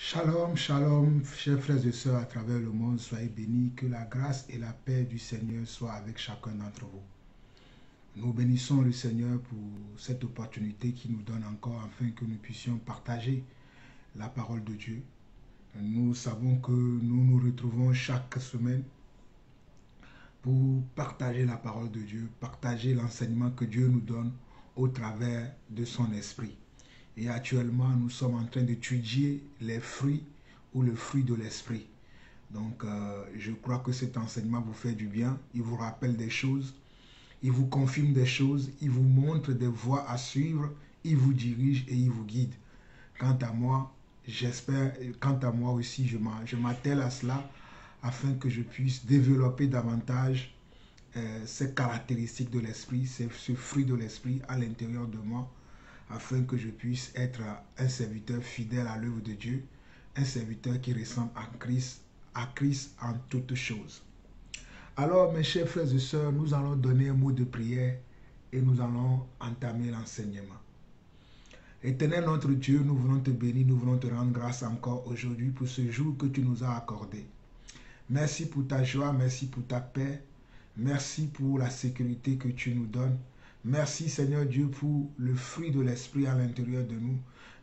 Shalom, shalom, chers frères et sœurs à travers le monde, soyez bénis, que la grâce et la paix du Seigneur soient avec chacun d'entre vous. Nous bénissons le Seigneur pour cette opportunité qu'il nous donne encore afin que nous puissions partager la parole de Dieu. Nous savons que nous nous retrouvons chaque semaine pour partager la parole de Dieu, partager l'enseignement que Dieu nous donne au travers de son esprit. Et actuellement, nous sommes en train d'étudier les fruits ou le fruit de l'esprit. Donc, je crois que cet enseignement vous fait du bien. Il vous rappelle des choses, il vous confirme des choses, il vous montre des voies à suivre, il vous dirige et il vous guide. Quant à moi, j'espère, quant à moi aussi, je m'attelle à cela afin que je puisse développer davantage ces caractéristiques de l'esprit, ce fruit de l'esprit à l'intérieur de moi, afin que je puisse être un serviteur fidèle à l'œuvre de Dieu, un serviteur qui ressemble à Christ en toutes choses. Alors, mes chers frères et sœurs, nous allons donner un mot de prière et nous allons entamer l'enseignement. Éternel notre Dieu, nous voulons te bénir, nous voulons te rendre grâce encore aujourd'hui pour ce jour que tu nous as accordé. Merci pour ta joie, merci pour ta paix, merci pour la sécurité que tu nous donnes. Merci Seigneur Dieu pour le fruit de l'esprit à l'intérieur de nous.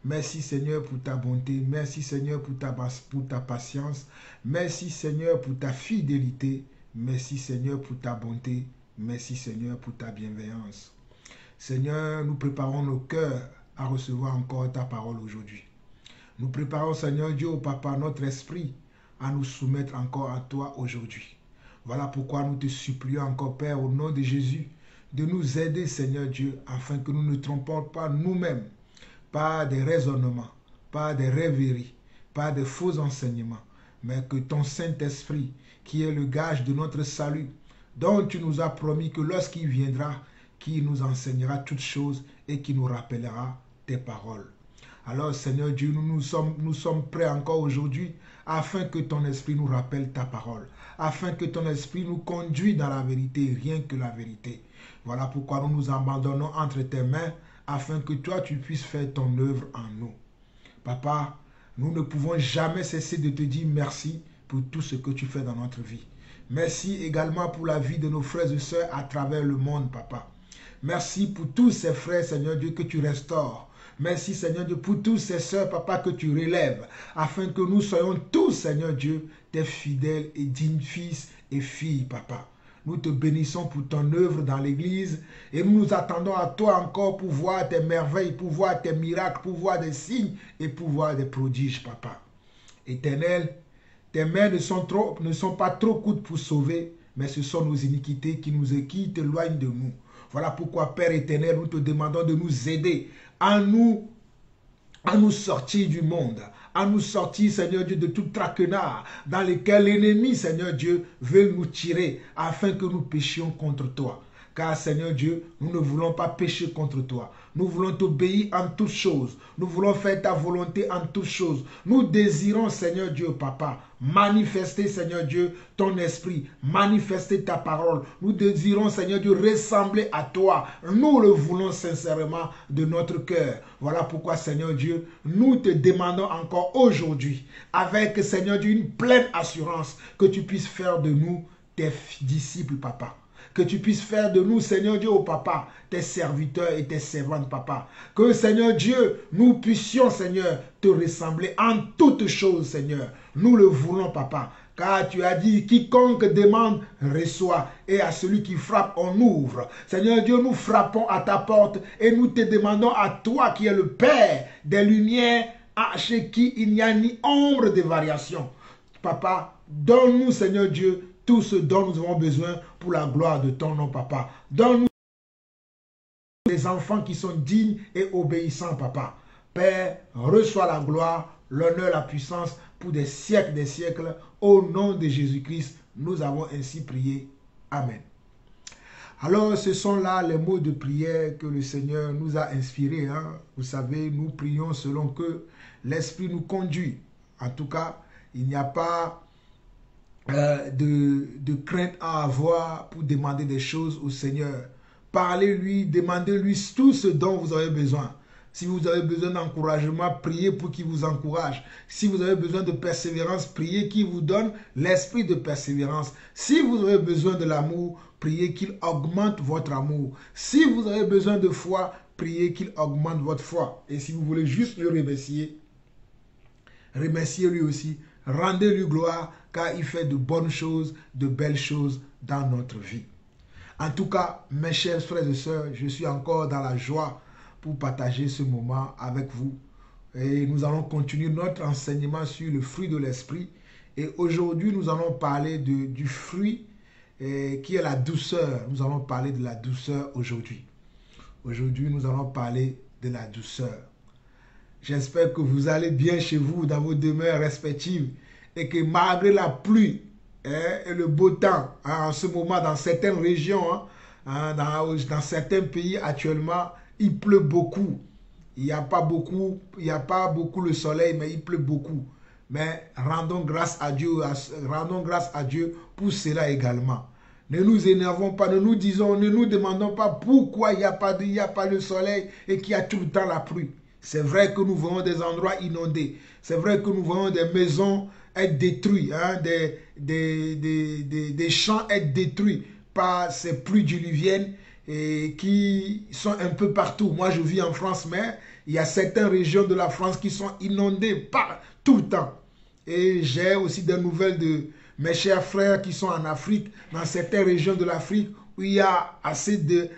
Merci Seigneur pour ta bonté. Merci Seigneur pour ta patience. Merci Seigneur pour ta fidélité. Merci Seigneur pour ta bonté. Merci Seigneur pour ta bienveillance. Seigneur, nous préparons nos cœurs à recevoir encore ta parole aujourd'hui. Nous préparons Seigneur Dieu, au Papa, notre esprit à nous soumettre encore à toi aujourd'hui. Voilà pourquoi nous te supplions encore Père au nom de Jésus de nous aider, Seigneur Dieu, afin que nous ne trompons pas nous-mêmes par des raisonnements, par des rêveries, par des faux enseignements, mais que ton Saint-Esprit, qui est le gage de notre salut, dont tu nous as promis que lorsqu'il viendra, qu'il nous enseignera toutes choses et qui nous rappellera tes paroles. Alors, Seigneur Dieu, nous sommes prêts encore aujourd'hui afin que ton esprit nous rappelle ta parole, afin que ton esprit nous conduise dans la vérité, rien que la vérité. Voilà pourquoi nous nous abandonnons entre tes mains, afin que toi, tu puisses faire ton œuvre en nous. Papa, nous ne pouvons jamais cesser de te dire merci pour tout ce que tu fais dans notre vie. Merci également pour la vie de nos frères et sœurs à travers le monde, Papa. Merci pour tous ces frères, Seigneur Dieu, que tu restaures. Merci, Seigneur Dieu, pour tous ces sœurs, Papa, que tu relèves, afin que nous soyons tous, Seigneur Dieu, tes fidèles et dignes fils et filles, Papa. Nous te bénissons pour ton œuvre dans l'Église et nous nous attendons à toi encore pour voir tes merveilles, pour voir tes miracles, pour voir des signes et pour voir des prodiges, Papa. Éternel, tes mains ne sont pas trop courtes pour sauver, mais ce sont nos iniquités qui t'éloignent de nous. Voilà pourquoi, Père éternel, nous te demandons de nous aider à nous sortir du monde, à nous sortir, Seigneur Dieu, de tout traquenard dans lequel l'ennemi, Seigneur Dieu, veut nous tirer afin que nous péchions contre toi. Car, Seigneur Dieu, nous ne voulons pas pécher contre toi. Nous voulons t'obéir en toutes choses. Nous voulons faire ta volonté en toutes choses. Nous désirons, Seigneur Dieu, Papa, manifester, Seigneur Dieu, ton esprit, manifester ta parole. Nous désirons, Seigneur Dieu, ressembler à toi. Nous le voulons sincèrement de notre cœur. Voilà pourquoi, Seigneur Dieu, nous te demandons encore aujourd'hui, avec, Seigneur Dieu, une pleine assurance, que tu puisses faire de nous tes disciples, Papa. Que tu puisses faire de nous, Seigneur Dieu, au Papa, tes serviteurs et tes servantes, Papa. Que, Seigneur Dieu, nous puissions, Seigneur, te ressembler en toutes choses, Seigneur. Nous le voulons, Papa. Car tu as dit, quiconque demande, reçoit. Et à celui qui frappe, on ouvre. Seigneur Dieu, nous frappons à ta porte et nous te demandons à toi qui es le Père des Lumières, chez qui il n'y a ni ombre de variation. Papa, donne-nous, Seigneur Dieu, tout ce dont nous avons besoin pour la gloire de ton nom, Papa. Donne-nous des enfants qui sont dignes et obéissants, Papa. Père, reçois la gloire, l'honneur, la puissance pour des siècles. Au nom de Jésus-Christ, nous avons ainsi prié. Amen. Alors, ce sont là les mots de prière que le Seigneur nous a inspirés. Vous savez, nous prions selon que l'Esprit nous conduit. En tout cas, il n'y a pas de crainte à avoir pour demander des choses au Seigneur. Parlez-lui, demandez-lui tout ce dont vous avez besoin. Si vous avez besoin d'encouragement, priez pour qu'il vous encourage. Si vous avez besoin de persévérance, priez qu'il vous donne l'esprit de persévérance. Si vous avez besoin de l'amour, priez qu'il augmente votre amour. Si vous avez besoin de foi, priez qu'il augmente votre foi. Et si vous voulez juste le remercier, remerciez lui aussi. Rendez-lui gloire car il fait de bonnes choses, de belles choses dans notre vie. En tout cas, mes chers frères et sœurs, je suis encore dans la joie pour partager ce moment avec vous. Et nous allons continuer notre enseignement sur le fruit de l'esprit. Et aujourd'hui, nous allons parler du fruit qui est la douceur. Nous allons parler de la douceur aujourd'hui. Aujourd'hui, nous allons parler de la douceur. J'espère que vous allez bien chez vous, dans vos demeures respectives, et que malgré la pluie et le beau temps, en ce moment, dans certaines régions, dans certains pays actuellement, il pleut beaucoup. Il n'y a pas beaucoup le soleil, mais il pleut beaucoup. Mais rendons grâce à Dieu pour cela également. Ne nous énervons pas, ne nous demandons pas pourquoi il n'y a pas le soleil et qu'il y a tout le temps la pluie. C'est vrai que nous voyons des endroits inondés. C'est vrai que nous voyons des maisons être détruites, des champs être détruits par ces pluies diluviennes et qui sont un peu partout. Moi, je vis en France, mais il y a certaines régions de la France qui sont inondées tout le temps. Et j'ai aussi des nouvelles de mes chers frères qui sont en Afrique, dans certaines régions de l'Afrique où il y a assez de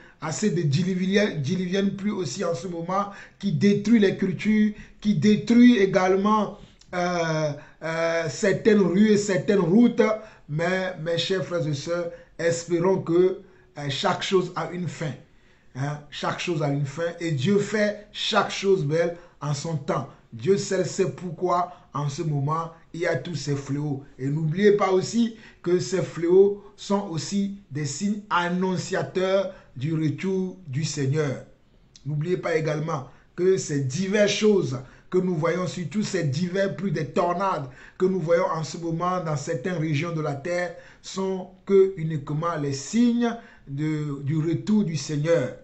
diluviennes pluies aussi en ce moment qui détruit les cultures, qui détruit également certaines rues et certaines routes. Mais mes chers frères et sœurs, espérons que chaque chose a une fin. Chaque chose a une fin et Dieu fait chaque chose belle en son temps. Dieu seul sait pourquoi en ce moment il y a tous ces fléaux. Et n'oubliez pas aussi que ces fléaux sont aussi des signes annonciateurs du retour du Seigneur. N'oubliez pas également que ces diverses choses que nous voyons, surtout ces divers pluies des tornades que nous voyons en ce moment dans certaines régions de la terre, sont que uniquement les signes du retour du Seigneur,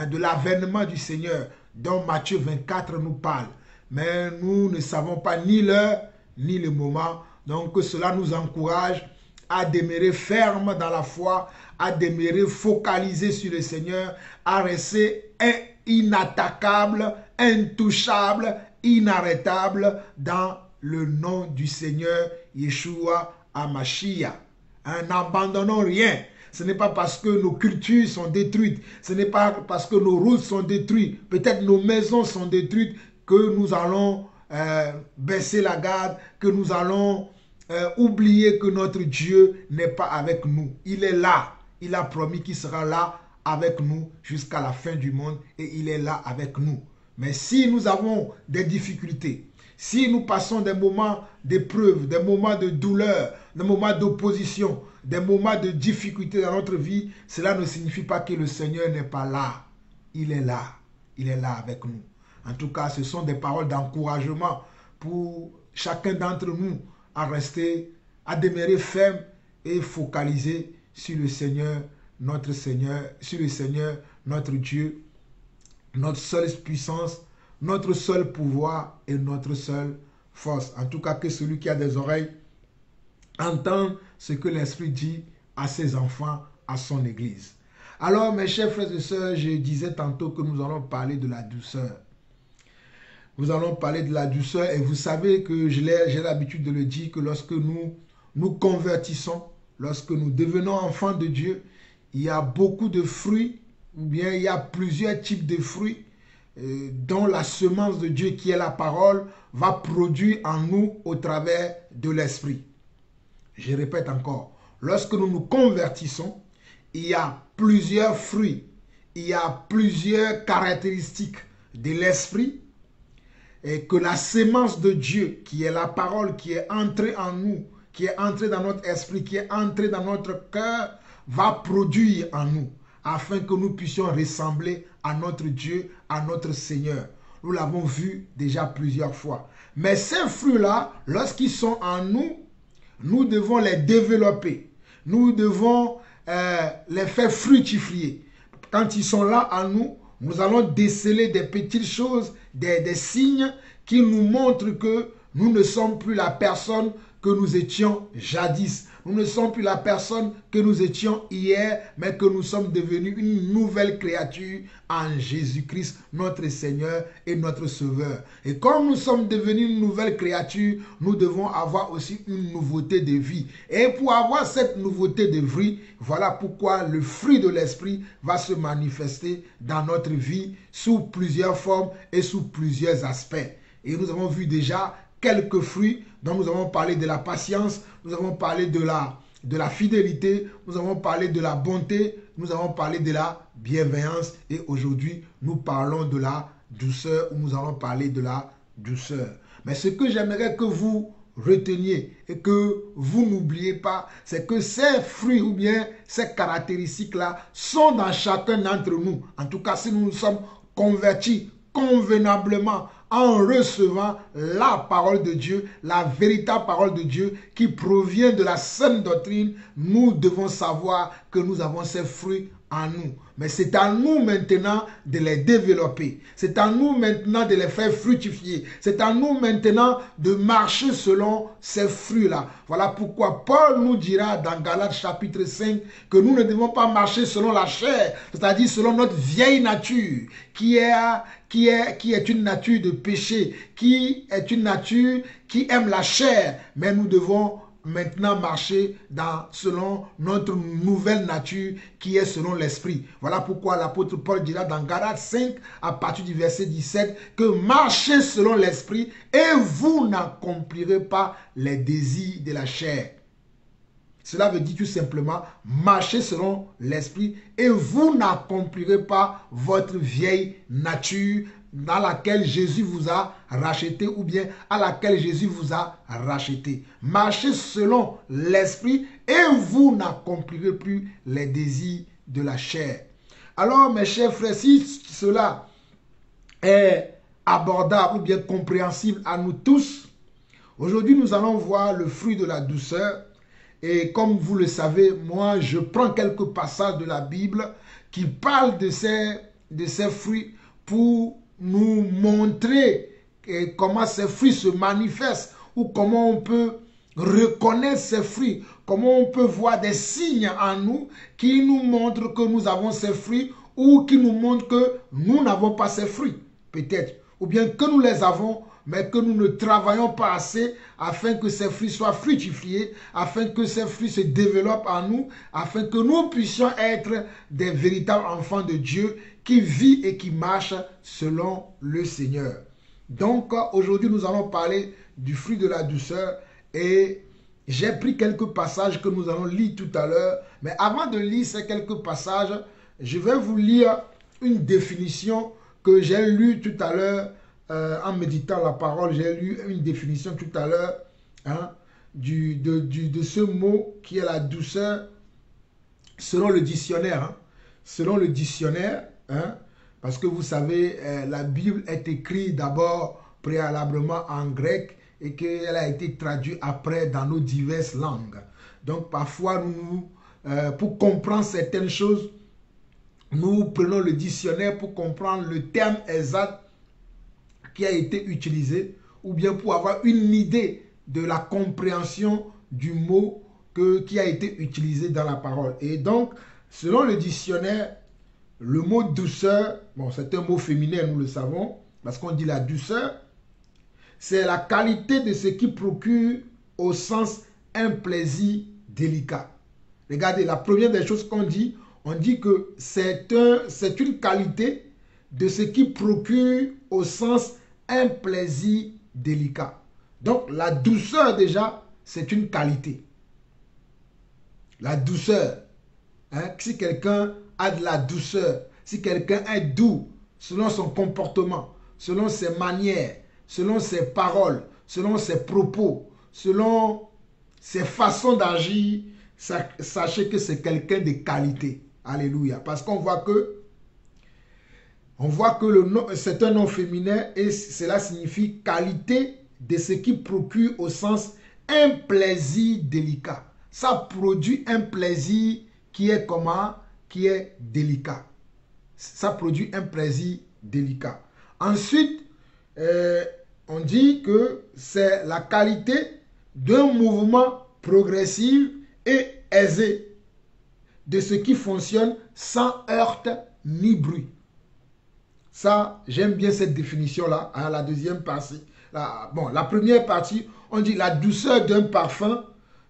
de l'avènement du Seigneur, dont Matthieu 24 nous parle. Mais nous ne savons pas ni l'heure, ni le moment. Donc cela nous encourage à demeurer ferme dans la foi, à demeurer focalisé sur le Seigneur, à rester inattaquable, intouchable, inarrêtable dans le nom du Seigneur Yeshua HaMashiach. N'abandonnons rien. Ce n'est pas parce que nos cultures sont détruites, ce n'est pas parce que nos routes sont détruites, peut-être nos maisons sont détruites, que nous allons baisser la garde, que nous allons oublier que notre Dieu n'est pas avec nous. Il est là. Il a promis qu'il sera là avec nous jusqu'à la fin du monde et il est là avec nous. Mais si nous avons des difficultés, si nous passons des moments d'épreuve, des moments de douleur, des moments d'opposition, des moments de difficulté dans notre vie, cela ne signifie pas que le Seigneur n'est pas là. Il est là. Il est là avec nous. En tout cas, ce sont des paroles d'encouragement pour chacun d'entre nous à rester, à demeurer ferme et focalisé sur le Seigneur, sur le Seigneur, notre Dieu, notre seule puissance, notre seul pouvoir et notre seule force. En tout cas, que celui qui a des oreilles entende ce que l'Esprit dit à ses enfants, à son Église. Alors, mes chers frères et sœurs, je disais tantôt que nous allons parler de la douceur. Nous allons parler de la douceur et vous savez que j'ai l'habitude de le dire que lorsque nous nous convertissons, lorsque nous devenons enfants de Dieu, il y a beaucoup de fruits, ou bien il y a plusieurs types de fruits dont la semence de Dieu qui est la parole va produire en nous au travers de l'esprit. Je répète encore, lorsque nous nous convertissons, il y a plusieurs fruits, il y a plusieurs caractéristiques de l'esprit et que la sémence de Dieu, qui est la parole, qui est entrée en nous, qui est entrée dans notre esprit, qui est entrée dans notre cœur, va produire en nous, afin que nous puissions ressembler à notre Dieu, à notre Seigneur. Nous l'avons vu déjà plusieurs fois. Mais ces fruits-là, lorsqu'ils sont en nous, nous devons les développer. Nous devons les faire fructifier. Quand ils sont là en nous, nous allons déceler des petites choses, des signes qui nous montrent que nous ne sommes plus la personne que nous étions jadis. Nous ne sommes plus la personne que nous étions hier, mais que nous sommes devenus une nouvelle créature en Jésus-Christ, notre Seigneur et notre Sauveur. Et comme nous sommes devenus une nouvelle créature, nous devons avoir aussi une nouveauté de vie. Et pour avoir cette nouveauté de vie, voilà pourquoi le fruit de l'Esprit va se manifester dans notre vie sous plusieurs formes et sous plusieurs aspects. Et nous avons vu déjà quelques fruits dont nous avons parlé de la patience, nous avons parlé de la fidélité, nous avons parlé de la bonté, nous avons parlé de la bienveillance et aujourd'hui nous parlons de la douceur ou nous allons parler de la douceur. Mais ce que j'aimerais que vous reteniez et que vous n'oubliez pas, c'est que ces fruits ou bien ces caractéristiques-là sont dans chacun d'entre nous. En tout cas, si nous nous sommes convertis convenablement en recevant la parole de Dieu, la véritable parole de Dieu qui provient de la saine doctrine, nous devons savoir que nous avons ces fruits en nous. Mais c'est à nous maintenant de les développer. C'est à nous maintenant de les faire fructifier. C'est à nous maintenant de marcher selon ces fruits-là. Voilà pourquoi Paul nous dira dans Galates chapitre 5 que nous ne devons pas marcher selon la chair, c'est-à-dire selon notre vieille nature qui est une nature de péché, qui est une nature qui aime la chair. Mais nous devons maintenant marcher selon notre nouvelle nature qui est selon l'esprit. Voilà pourquoi l'apôtre Paul dira dans Galates 5 à partir du verset 17 que marchez selon l'esprit et vous n'accomplirez pas les désirs de la chair. Cela veut dire tout simplement marcher selon l'esprit et vous n'accomplirez pas votre vieille nature dans laquelle Jésus vous a racheté ou bien à laquelle Jésus vous a racheté. Marchez selon l'esprit et vous n'accomplirez plus les désirs de la chair. Alors mes chers frères, si cela est abordable ou bien compréhensible à nous tous, aujourd'hui nous allons voir le fruit de la douceur. Et comme vous le savez, moi je prends quelques passages de la Bible qui parlent de ces fruits pour nous montrer comment ces fruits se manifestent ou comment on peut reconnaître ces fruits, comment on peut voir des signes en nous qui nous montrent que nous avons ces fruits ou qui nous montrent que nous n'avons pas ces fruits, peut-être, ou bien que nous les avons mais que nous ne travaillons pas assez afin que ces fruits soient fructifiés, afin que ces fruits se développent en nous, afin que nous puissions être des véritables enfants de Dieu qui vivent et qui marchent selon le Seigneur. Donc aujourd'hui nous allons parler du fruit de la douceur et j'ai pris quelques passages que nous allons lire tout à l'heure. Mais avant de lire ces quelques passages, je vais vous lire une définition que j'ai lue tout à l'heure. En méditant la parole, j'ai lu une définition tout à l'heure de ce mot qui est la douceur selon le dictionnaire. Selon le dictionnaire, parce que vous savez, la Bible est écrite d'abord préalablement en grec et qu'elle a été traduite après dans nos diverses langues. Donc parfois, pour comprendre certaines choses, nous prenons le dictionnaire pour comprendre le terme exact qui a été utilisé ou bien pour avoir une idée de la compréhension du mot qui a été utilisé dans la parole. Et donc, selon le dictionnaire, le mot douceur, bon, c'est un mot féminin, nous le savons, parce qu'on dit la douceur, c'est la qualité de ce qui procure au sens un plaisir délicat. Regardez, la première des choses qu'on dit, on dit que c'est une qualité de ce qui procure au sens un plaisir délicat. Donc, la douceur déjà, c'est une qualité. La douceur. Si quelqu'un a de la douceur, si quelqu'un est doux selon son comportement, selon ses manières, selon ses paroles, selon ses propos, selon ses façons d'agir, sachez que c'est quelqu'un de qualité. Alléluia. Parce qu'on voit que c'est un nom féminin et cela signifie qualité de ce qui procure au sens un plaisir délicat. Ça produit un plaisir qui est comment? Qui est délicat. ça produit un plaisir délicat. Ensuite, on dit que c'est la qualité d'un mouvement progressif et aisé de ce qui fonctionne sans heurte ni bruit. Ça, j'aime bien cette définition-là, hein, la deuxième partie. La première partie, on dit la douceur d'un parfum,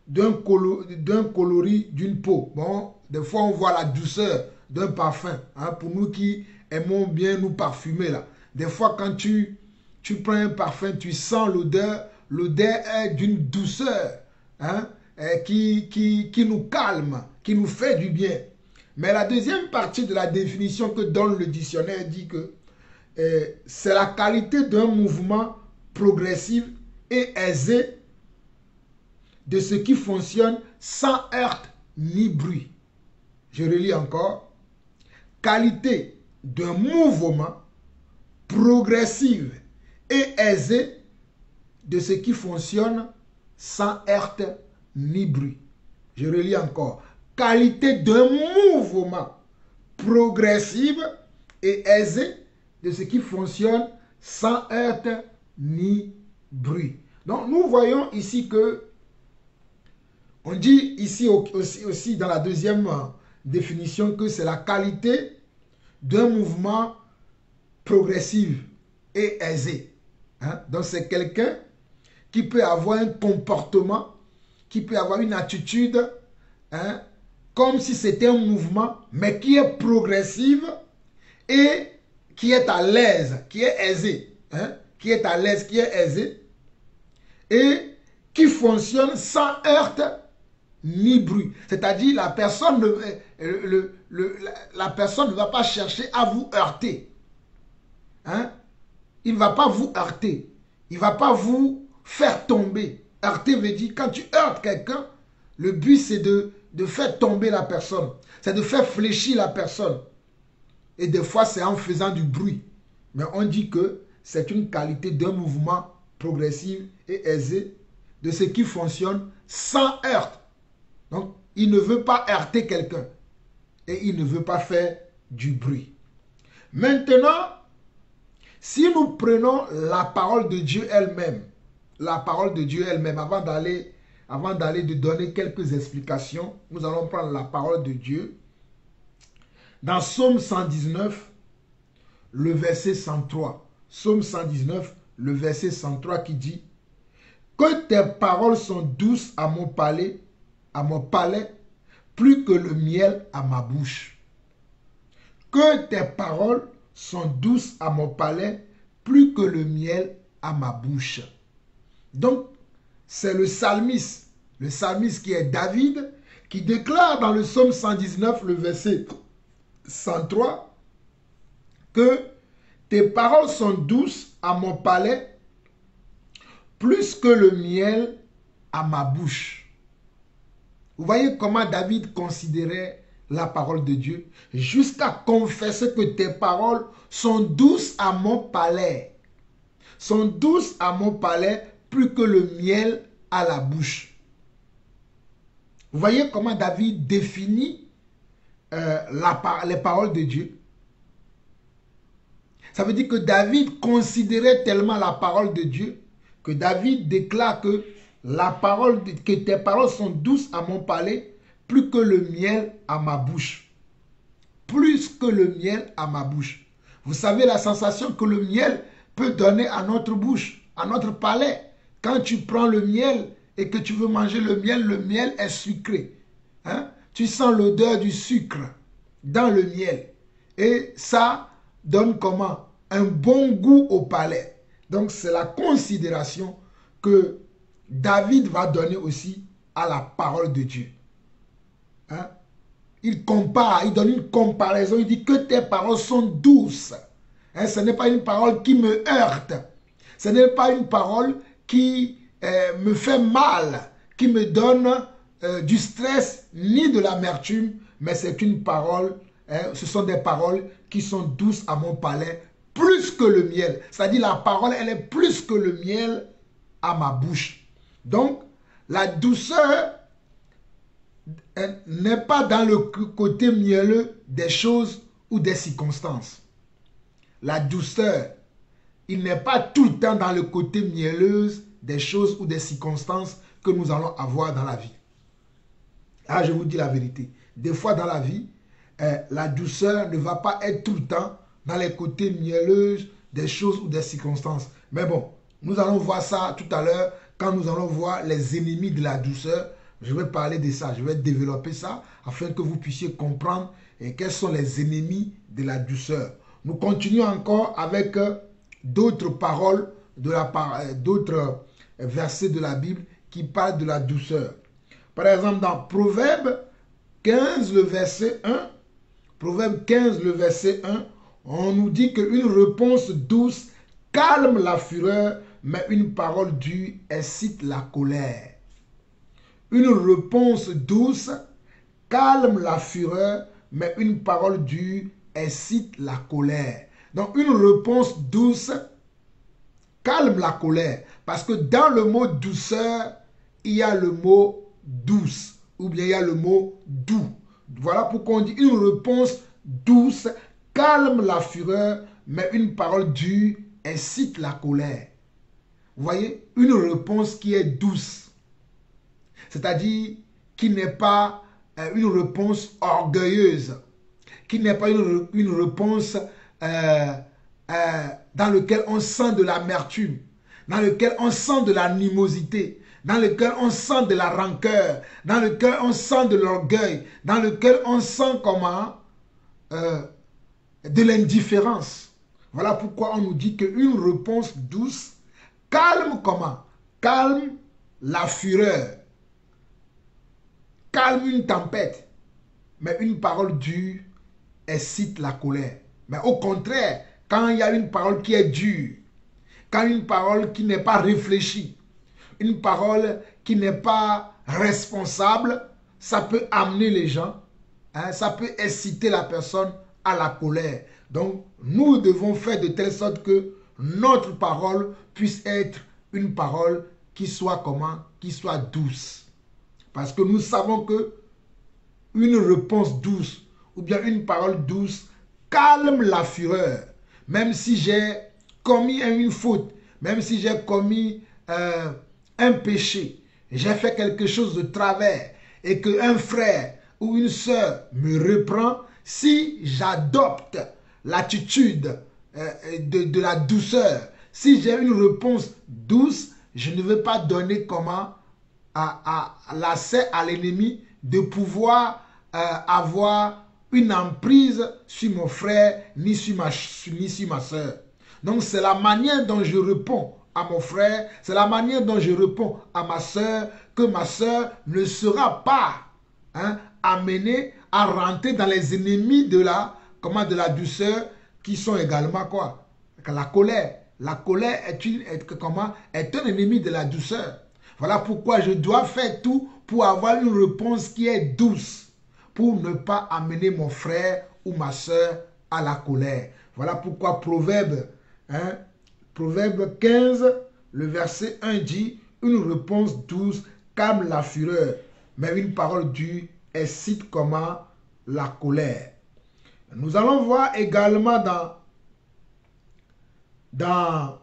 d'un coloris, d'une peau. Bon, des fois, on voit la douceur d'un parfum. Hein, pour nous qui aimons bien nous parfumer, là. Des fois, quand tu prends un parfum, tu sens l'odeur. L'odeur est d'une douceur, hein, qui nous calme, qui nous fait du bien. Mais la deuxième partie de la définition que donne le dictionnaire dit que c'est la qualité d'un mouvement progressif et aisé de ce qui fonctionne sans heurte ni bruit. Je relis encore. Qualité d'un mouvement progressif et aisé de ce qui fonctionne sans heurte ni bruit. Je relis encore. Qualité d'un mouvement progressif et aisé de ce qui fonctionne sans heurte ni bruit. Donc nous voyons ici que on dit ici aussi dans la deuxième définition que c'est la qualité d'un mouvement progressif et aisé. Hein? Donc c'est quelqu'un qui peut avoir un comportement, qui peut avoir une attitude, hein, comme si c'était un mouvement, mais qui est progressif et qui est à l'aise, qui est aisé, hein, qui est à l'aise, qui est aisé, et qui fonctionne sans heurte ni bruit. C'est-à-dire la personne ne va pas chercher à vous heurter. Hein? Il ne va pas vous heurter. Il ne va pas vous faire tomber. Heurter veut dire, quand tu heurtes quelqu'un, le but c'est de faire tomber la personne. C'est de faire fléchir la personne. Et des fois, c'est en faisant du bruit. Mais on dit que c'est une qualité d'un mouvement progressif et aisé de ce qui fonctionne sans heurte. Donc, il ne veut pas heurter quelqu'un. Et il ne veut pas faire du bruit. Maintenant, si nous prenons la parole de Dieu elle-même, avant d'aller de donner quelques explications, nous allons prendre la parole de Dieu. Dans Psaume 119, le verset 103. Psaume 119, le verset 103 qui dit « Que tes paroles sont douces à mon palais, plus que le miel à ma bouche. Que tes paroles sont douces à mon palais, plus que le miel à ma bouche. » Donc, c'est le psalmiste qui est David, qui déclare dans le Psaume 119, le verset 103, que tes paroles sont douces à mon palais, plus que le miel à ma bouche. Vous voyez comment David considérait la parole de Dieu, jusqu'à confesser que tes paroles sont douces à mon palais. Sont douces à mon palais, plus que le miel à la bouche. Vous voyez comment David définit les paroles de Dieu. Ça veut dire que David considérait tellement la parole de Dieu que David déclare que tes paroles sont douces à mon palais, plus que le miel à ma bouche. Plus que le miel à ma bouche. Vous savez la sensation que le miel peut donner à notre bouche, à notre palais. Quand tu prends le miel et que tu veux manger le miel est sucré. Hein? Tu sens l'odeur du sucre dans le miel. Et ça donne comment? Un bon goût au palais. Donc c'est la considération que David va donner aussi à la parole de Dieu. Hein? Il compare, il donne une comparaison, il dit que tes paroles sont douces. Hein? Ce n'est pas une parole qui me heurte. Ce n'est pas une parole qui me fait mal, qui me donne du stress ni de l'amertume, mais c'est une parole, ce sont des paroles qui sont douces à mon palais, plus que le miel. C'est-à-dire la parole, elle est plus que le miel à ma bouche. Donc, la douceur n'est pas dans le côté mielleux des choses ou des circonstances. La douceur, il n'est pas tout le temps dans le côté mielleuse des choses ou des circonstances que nous allons avoir dans la vie. Ah, je vous dis la vérité. Des fois dans la vie, la douceur ne va pas être tout le temps dans les côtés mielleux des choses ou des circonstances. Mais bon, nous allons voir ça tout à l'heure quand nous allons voir les ennemis de la douceur. Je vais parler de ça, je vais développer ça afin que vous puissiez comprendre quels sont les ennemis de la douceur. Nous continuons encore avec d'autres paroles, d'autres versets de la Bible qui parlent de la douceur. Par exemple, dans Proverbe 15, le verset 1, Proverbe 15, le verset 1, on nous dit qu'une réponse douce calme la fureur, mais une parole dure excite la colère. Une réponse douce calme la fureur, mais une parole dure excite la colère. Donc, une réponse douce calme la colère. Parce que dans le mot douceur, il y a le mot douce, ou bien il y a le mot doux. Voilà pourquoi on dit une réponse douce calme la fureur, mais une parole dure excite la colère. Vous voyez, une réponse qui est douce, c'est-à-dire qui n'est pas une réponse orgueilleuse, qui n'est pas une réponse dans laquelle on sent de l'amertume, dans laquelle on sent de l'animosité, dans lequel on sent de la rancœur, dans lequel on sent de l'orgueil, dans lequel on sent comment de l'indifférence. Voilà pourquoi on nous dit qu'une réponse douce calme comment? Calme la fureur, calme une tempête, mais une parole dure excite la colère. Mais au contraire, quand il y a une parole qui est dure, quand une parole qui n'est pas réfléchie, une parole qui n'est pas responsable, ça peut amener les gens, ça peut exciter la personne à la colère. Donc, nous devons faire de telle sorte que notre parole puisse être une parole qui soit comment? Qui soit douce. Parce que nous savons que une réponse douce ou bien une parole douce calme la fureur. Même si j'ai commis une faute, même si j'ai commis un péché, j'ai fait quelque chose de travers et qu'un frère ou une sœur me reprend, si j'adopte l'attitude de la douceur, si j'ai une réponse douce, je ne vais pas donner comment à l'accès à l'ennemi de pouvoir avoir une emprise sur mon frère ni sur ma soeur. Donc c'est la manière dont je réponds à mon frère, c'est la manière dont je réponds à ma soeur, que ma soeur ne sera pas amenée à rentrer dans les ennemis de la douceur, qui sont également quoi? La colère. La colère est un ennemi de la douceur. Voilà pourquoi je dois faire tout pour avoir une réponse qui est douce, pour ne pas amener mon frère ou ma soeur à la colère. Voilà pourquoi Proverbe 15, le verset 1 dit, une réponse douce calme la fureur, mais une parole dure excite comment? La colère. Nous allons voir également dans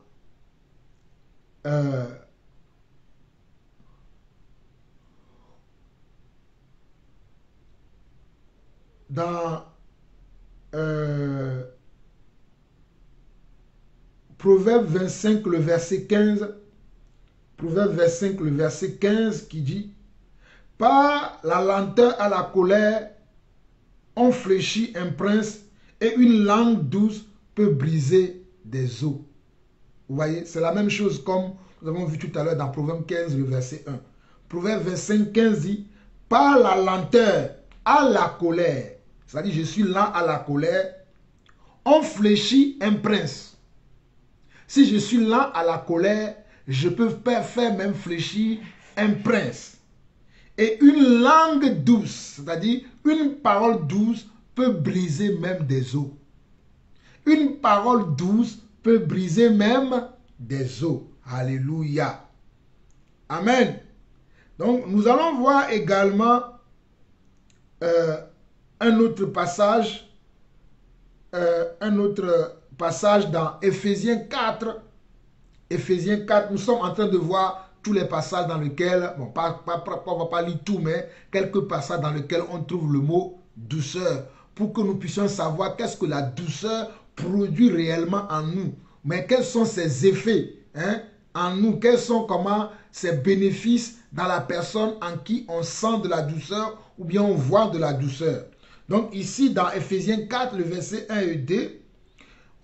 Proverbe 25, le verset 15, Proverbe 25, le verset 15 qui dit, par la lenteur à la colère, on fléchit un prince et une langue douce peut briser des os. Vous voyez, c'est la même chose comme nous avons vu tout à l'heure dans Proverbe 15, le verset 1. Proverbe 25, 15 dit, par la lenteur à la colère, c'est-à-dire je suis lent à la colère, on fléchit un prince. Si je suis lent à la colère, je peux faire même fléchir un prince. Et une langue douce, c'est-à-dire une parole douce, peut briser même des os. Une parole douce peut briser même des os. Alléluia. Amen. Donc, nous allons voir également un autre passage un autre passage dans Éphésiens 4. Éphésiens 4, nous sommes en train de voir tous les passages dans lesquels, bon, on ne va pas lire tout, mais quelques passages dans lesquels on trouve le mot douceur, pour que nous puissions savoir qu'est-ce que la douceur produit réellement en nous, mais quels sont ses effets en nous, quels sont comment ses bénéfices dans la personne en qui on sent de la douceur ou bien on voit de la douceur. Donc ici dans Éphésiens 4, le verset 1 et 2,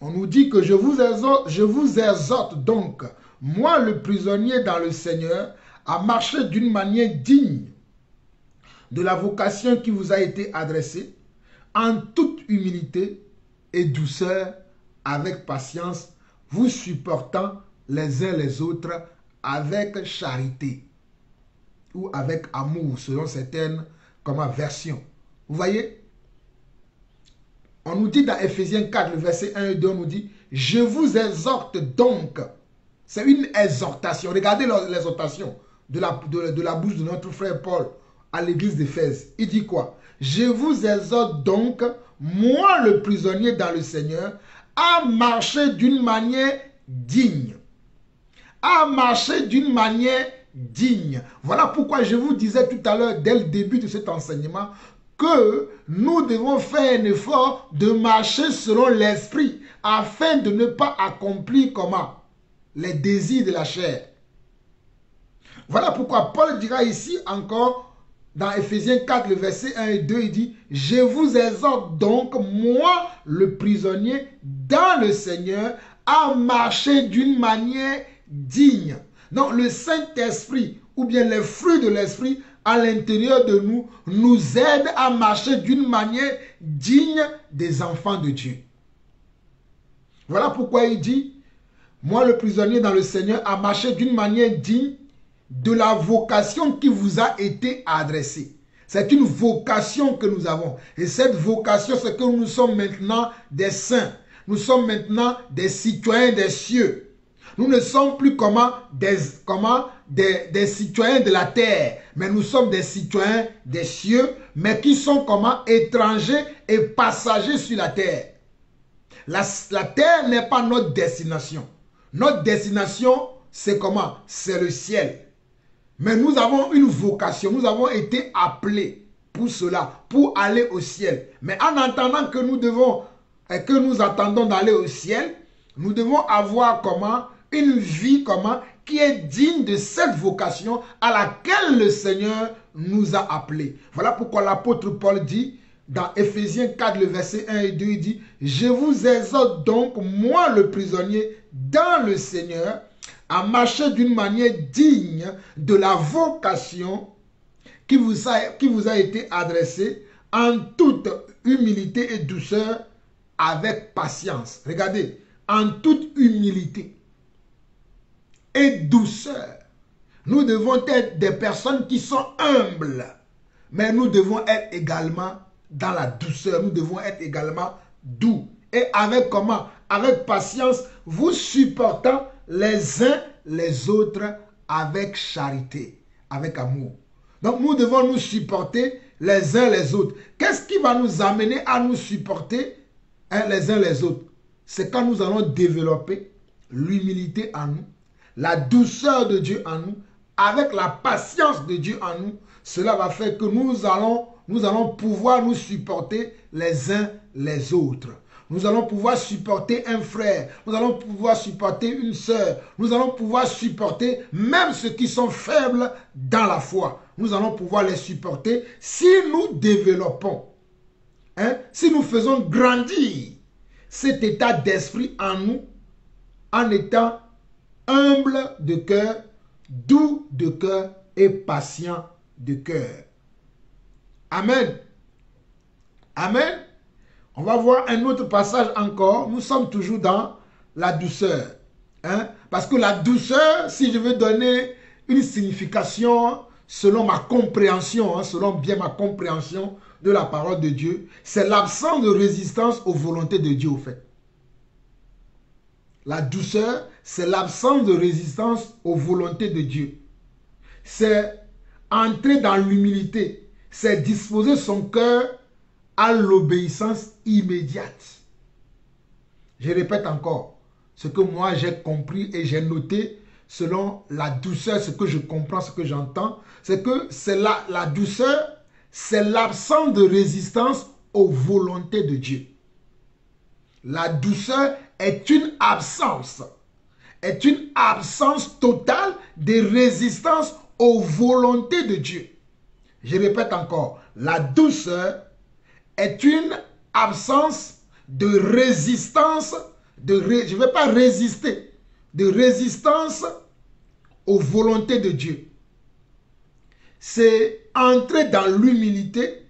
on nous dit que je vous exhorte donc, moi le prisonnier dans le Seigneur, à marcher d'une manière digne de la vocation qui vous a été adressée, en toute humilité et douceur, avec patience, vous supportant les uns les autres avec charité ou avec amour, selon certaines versions. Vous voyez? On nous dit dans Éphésiens 4, le verset 1 et 2, on nous dit « Je vous exhorte donc ». C'est une exhortation. Regardez l'exhortation de la bouche de notre frère Paul à l'église d'Éphèse. Il dit quoi? « Je vous exhorte donc, moi le prisonnier dans le Seigneur, à marcher d'une manière digne. » À marcher d'une manière digne. Voilà pourquoi je vous disais tout à l'heure, dès le début de cet enseignement, que nous devons faire un effort de marcher selon l'esprit afin de ne pas accomplir comment? Les désirs de la chair. Voilà pourquoi Paul dira ici encore dans Éphésiens 4, le verset 1 et 2, il dit « Je vous exhorte donc, moi le prisonnier dans le Seigneur, à marcher d'une manière digne. » Donc le Saint-Esprit ou bien les fruits de l'Esprit à l'intérieur de nous, nous aide à marcher d'une manière digne des enfants de Dieu. Voilà pourquoi il dit, moi le prisonnier dans le Seigneur, à marcher d'une manière digne de la vocation qui vous a été adressée. C'est une vocation que nous avons. Et cette vocation, c'est que nous sommes maintenant des saints. Nous sommes maintenant des citoyens des cieux. Nous ne sommes plus des citoyens de la terre, mais nous sommes des citoyens des cieux, mais qui sont étrangers et passagers sur la terre. La terre n'est pas notre destination. Notre destination, c'est comment? C'est le ciel. Mais nous avons une vocation, nous avons été appelés pour cela, pour aller au ciel. Mais en attendant que nous attendons d'aller au ciel, nous devons avoir une vie qui est digne de cette vocation à laquelle le Seigneur nous a appelés. Voilà pourquoi l'apôtre Paul dit dans Éphésiens 4, le verset 1 et 2, il dit « Je vous exhorte donc, moi le prisonnier, dans le Seigneur, à marcher d'une manière digne de la vocation qui vous a été adressée en toute humilité et douceur, avec patience. » Regardez, en toute humilité et douceur. Nous devons être des personnes qui sont humbles, mais nous devons être également dans la douceur. Nous devons être également doux. Et avec comment? Avec patience, vous supportant les uns les autres avec charité, avec amour. Donc nous devons nous supporter les uns les autres. Qu'est-ce qui va nous amener à nous supporter les uns les autres? C'est quand nous allons développer l'humilité en nous, la douceur de Dieu en nous, avec la patience de Dieu en nous. Cela va faire que nous allons pouvoir nous supporter les uns les autres. Nous allons pouvoir supporter un frère, nous allons pouvoir supporter une sœur, nous allons pouvoir supporter même ceux qui sont faibles dans la foi. Nous allons pouvoir les supporter si nous développons, si nous faisons grandir cet état d'esprit en nous, en étant humble de cœur, doux de cœur et patient de cœur. Amen. Amen. On va voir un autre passage encore. Nous sommes toujours dans la douceur. Parce que la douceur, si je veux donner une signification selon ma compréhension, selon bien ma compréhension de la parole de Dieu, c'est l'absence de résistance aux volontés de Dieu au fait. La douceur, c'est l'absence de résistance aux volontés de Dieu. C'est entrer dans l'humilité. C'est disposer son cœur à l'obéissance immédiate. Je répète encore, ce que moi j'ai compris et j'ai noté selon la douceur, ce que je comprends, ce que j'entends, c'est que c'est la douceur, c'est l'absence de résistance aux volontés de Dieu. La douceur est une absence totale de résistance aux volontés de Dieu. Je répète encore, la douceur est une absence de résistance, je ne vais pas résister, de résistance aux volontés de Dieu. C'est entrer dans l'humilité,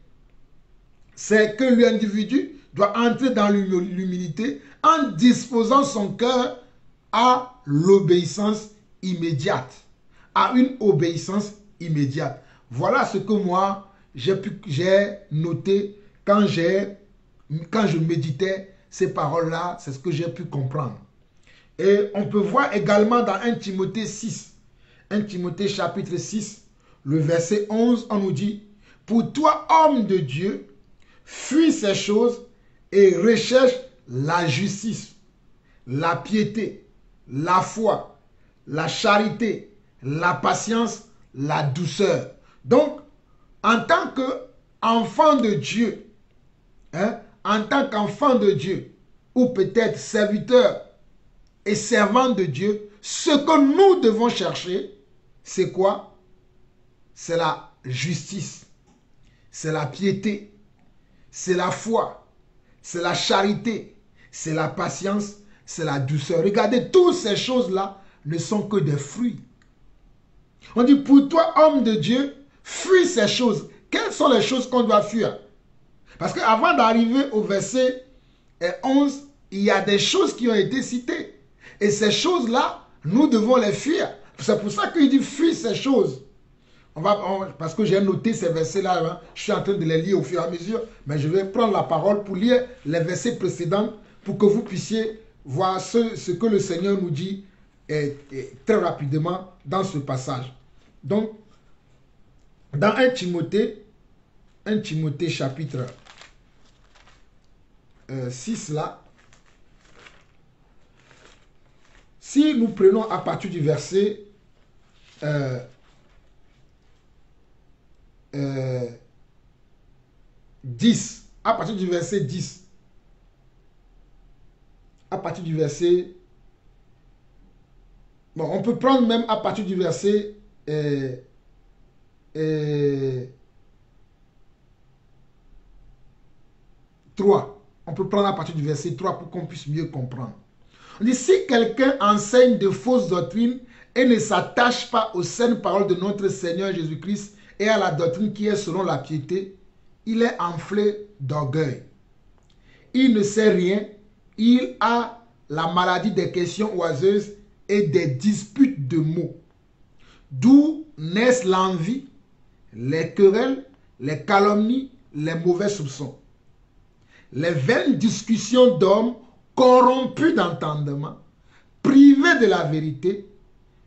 c'est que l'individu doit entrer dans l'humilité en disposant son cœur à l'obéissance immédiate, à une obéissance immédiate. Voilà ce que moi, j'ai noté quand je méditais ces paroles-là, c'est ce que j'ai pu comprendre. Et on peut voir également dans 1 Timothée 6, 1 Timothée chapitre 6, le verset 11, on nous dit, « Pour toi, homme de Dieu, fuis ces choses et recherche la justice, la piété, la foi, la charité, la patience, la douceur. » Donc, en tant qu'enfant de Dieu, en tant qu'enfant de Dieu, ou peut-être serviteur et servant de Dieu, ce que nous devons chercher, c'est quoi? C'est la justice, c'est la piété, c'est la foi, c'est la charité, c'est la patience, c'est la douceur. Regardez, toutes ces choses-là ne sont que des fruits. On dit, pour toi, homme de Dieu, fuis ces choses. Quelles sont les choses qu'on doit fuir? Parce qu'avant d'arriver au verset 11, il y a des choses qui ont été citées. Et ces choses-là, nous devons les fuir. C'est pour ça qu'il dit, fuis ces choses. Parce que j'ai noté ces versets-là, hein, je suis en train de les lire au fur et à mesure, mais je vais prendre la parole pour lire les versets précédents pour que vous puissiez voir ce que le Seigneur nous dit très rapidement dans ce passage. Donc, dans 1 Timothée chapitre 6 là, si nous prenons à partir du verset 10, à partir du verset 10, à partir du verset, bon, on peut prendre même à partir du verset 3. On peut prendre à partir du verset 3 pour qu'on puisse mieux comprendre. On dit, si quelqu'un enseigne de fausses doctrines et ne s'attache pas aux saines paroles de notre Seigneur Jésus-Christ et à la doctrine qui est selon la piété, il est enflé d'orgueil. Il ne sait rien, il a la maladie des questions oiseuses et des disputes de mots. D'où naissent l'envie, les querelles, les calomnies, les mauvais soupçons. Les vaines discussions d'hommes corrompus d'entendement, privés de la vérité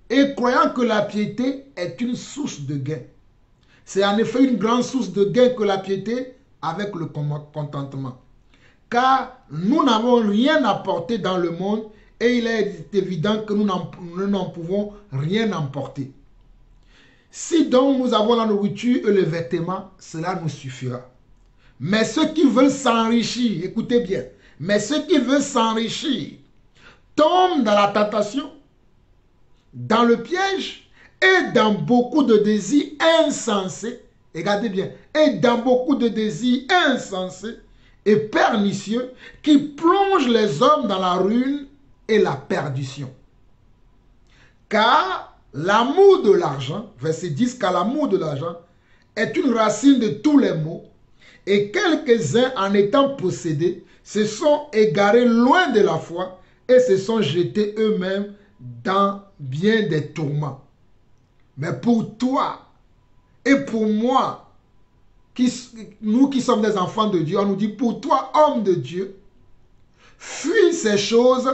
et croyant que la piété est une source de gain. C'est en effet une grande source de gain que la piété avec le contentement. Car nous n'avons rien apporté dans le monde et il est évident que nous n'en pouvons rien emporter. Si donc nous avons la nourriture et le vêtement, cela nous suffira. Mais ceux qui veulent s'enrichir, écoutez bien, mais ceux qui veulent s'enrichir tombent dans la tentation, dans le piège et dans beaucoup de désirs insensés. Regardez bien, et dans beaucoup de désirs insensés et pernicieux qui plongent les hommes dans la ruine et la perdition. Car l'amour de l'argent, verset 10, car l'amour de l'argent est une racine de tous les maux, et quelques-uns en étant possédés se sont égarés loin de la foi et se sont jetés eux-mêmes dans bien des tourments. Mais pour toi et pour moi, nous qui sommes des enfants de Dieu, on nous dit, pour toi, homme de Dieu, fuis ces choses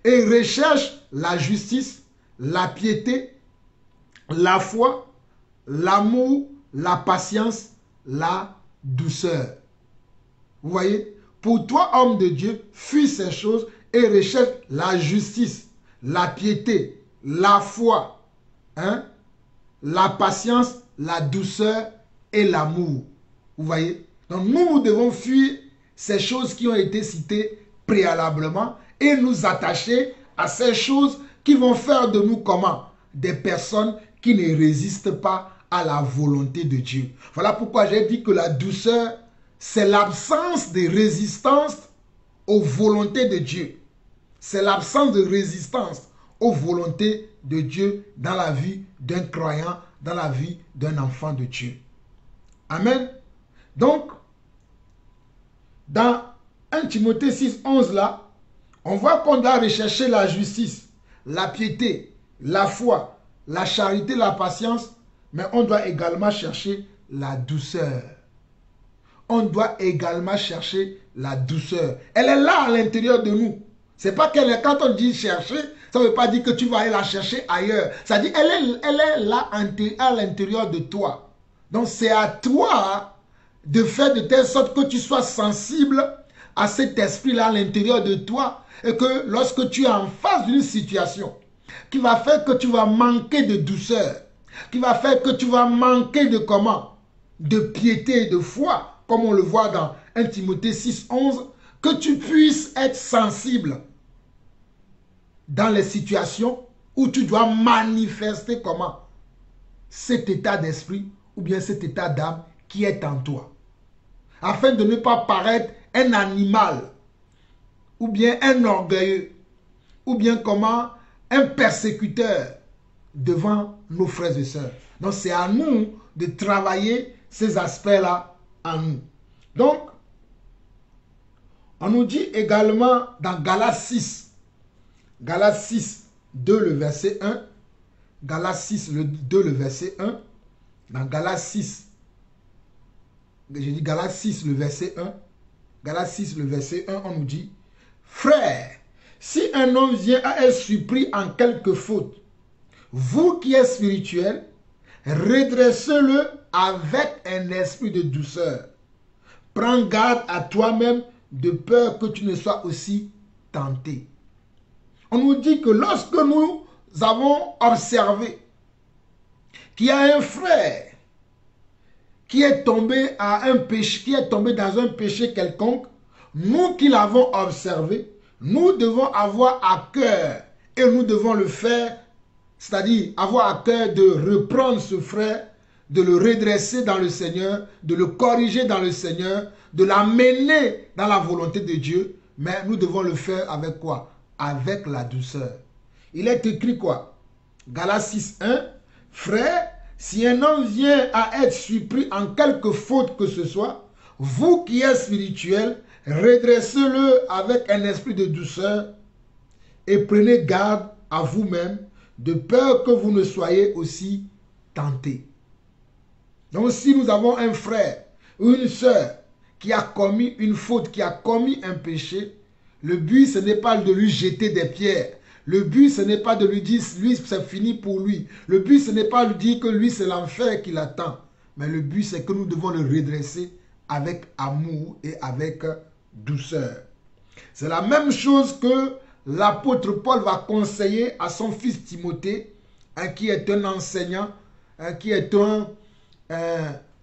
et recherche la justice, la piété, la foi, l'amour, la patience, la douceur. Vous voyez, Pour toi, homme de Dieu, fuis ces choses et recherche la justice, la piété, la foi, hein, la patience, la douceur et l'amour. Vous voyez? Donc nous devons fuir ces choses qui ont été citées préalablement et nous attacher à ces choses qui vont faire de nous comment? Des personnes qui ne résistent pas à la volonté de Dieu. Voilà pourquoi j'ai dit que la douceur, c'est l'absence de résistance aux volontés de Dieu. C'est l'absence de résistance aux volontés de Dieu dans la vie d'un croyant, dans la vie d'un enfant de Dieu. Amen. Donc, dans 1 Timothée 6, 11 là, on voit qu'on doit rechercher la justice, la piété, la foi, la charité, la patience, mais on doit également chercher la douceur. On doit également chercher la douceur. Elle est là à l'intérieur de nous. C'est pas qu'elle est, quand on dit chercher, ça ne veut pas dire que tu vas aller la chercher ailleurs. Ça dit, elle est là à l'intérieur de toi. Donc c'est à toi de faire de telle sorte que tu sois sensible à cet esprit-là à l'intérieur de toi. Et que lorsque tu es en face d'une situation qui va faire que tu vas manquer de douceur, qui va faire que tu vas manquer de comment? De piété et de foi, comme on le voit dans 1 Timothée 6, 11, que tu puisses être sensible dans les situations où tu dois manifester comment? Cet état d'esprit ou bien cet état d'âme qui est en toi. Afin de ne pas paraître un animal ou bien un orgueilleux ou bien comment? Un persécuteur devant nos frères et sœurs. Donc c'est à nous de travailler ces aspects-là en nous. Donc, on nous dit également dans Galates 6, 2, le verset 1, Galates 6, le 2, le verset 1, dans Galates 6, j'ai dit Galates 6, le verset 1, Galates 6, le verset 1, on nous dit, frère, si un homme vient à être surpris en quelque faute, vous qui êtes spirituel, redressez-le avec un esprit de douceur. Prends garde à toi-même de peur que tu ne sois aussi tenté. On nous dit que lorsque nous avons observé qu'il y a un frère qui est tombé à un péché, qui est tombé dans un péché quelconque, nous qui l'avons observé, nous devons avoir à cœur et nous devons le faire, c'est-à-dire avoir à cœur de reprendre ce frère, de le redresser dans le Seigneur, de le corriger dans le Seigneur, de l'amener dans la volonté de Dieu. Mais nous devons le faire avec quoi? Avec la douceur. Il est écrit quoi? Galates 6, 1. Frère, si un homme vient à être surpris en quelque faute que ce soit, vous qui êtes spirituel, redressez-le avec un esprit de douceur et prenez garde à vous-même de peur que vous ne soyez aussi tentés. Donc si nous avons un frère ou une sœur qui a commis une faute, qui a commis un péché, le but ce n'est pas de lui jeter des pierres. Le but ce n'est pas de lui dire lui c'est fini pour lui. Le but ce n'est pas de lui dire que lui c'est l'enfer qui l'attend. Mais le but c'est que nous devons le redresser avec amour et avec douceur. C'est la même chose que l'apôtre Paul va conseiller à son fils Timothée, qui est un enseignant, qui est un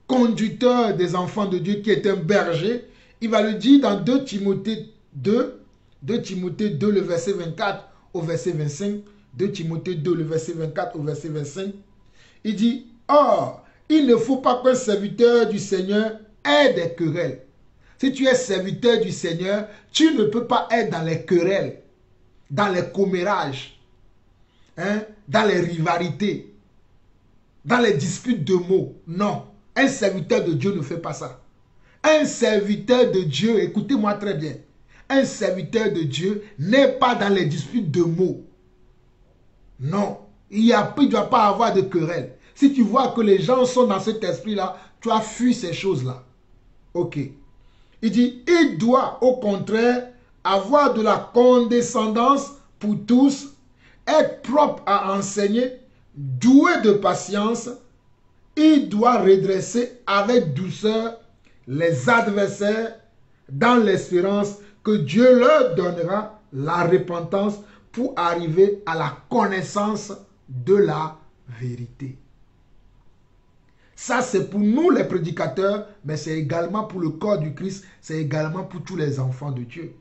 conducteur des enfants de Dieu, qui est un berger. Il va le dire dans 2 Timothée 2, le verset 24 au verset 25. 2 Timothée 2, le verset 24 au verset 25. Il dit, or, il ne faut pas qu'un serviteur du Seigneur ait des querelles. Si tu es serviteur du Seigneur, tu ne peux pas être dans les querelles, dans les commérages, dans les rivalités, dans les disputes de mots. Non, un serviteur de Dieu ne fait pas ça. Un serviteur de Dieu, écoutez-moi très bien, un serviteur de Dieu n'est pas dans les disputes de mots. Non, il ne doit pas avoir de querelle. Si tu vois que les gens sont dans cet esprit-là, tu as fui ces choses-là. Ok. Il dit, il doit au contraire avoir de la condescendance pour tous, être propre à enseigner, doué de patience. Il doit redresser avec douceur les adversaires, dans l'espérance que Dieu leur donnera la repentance pour arriver à la connaissance de la vérité. Ça, c'est pour nous les prédicateurs, mais c'est également pour le corps du Christ, c'est également pour tous les enfants de Dieu.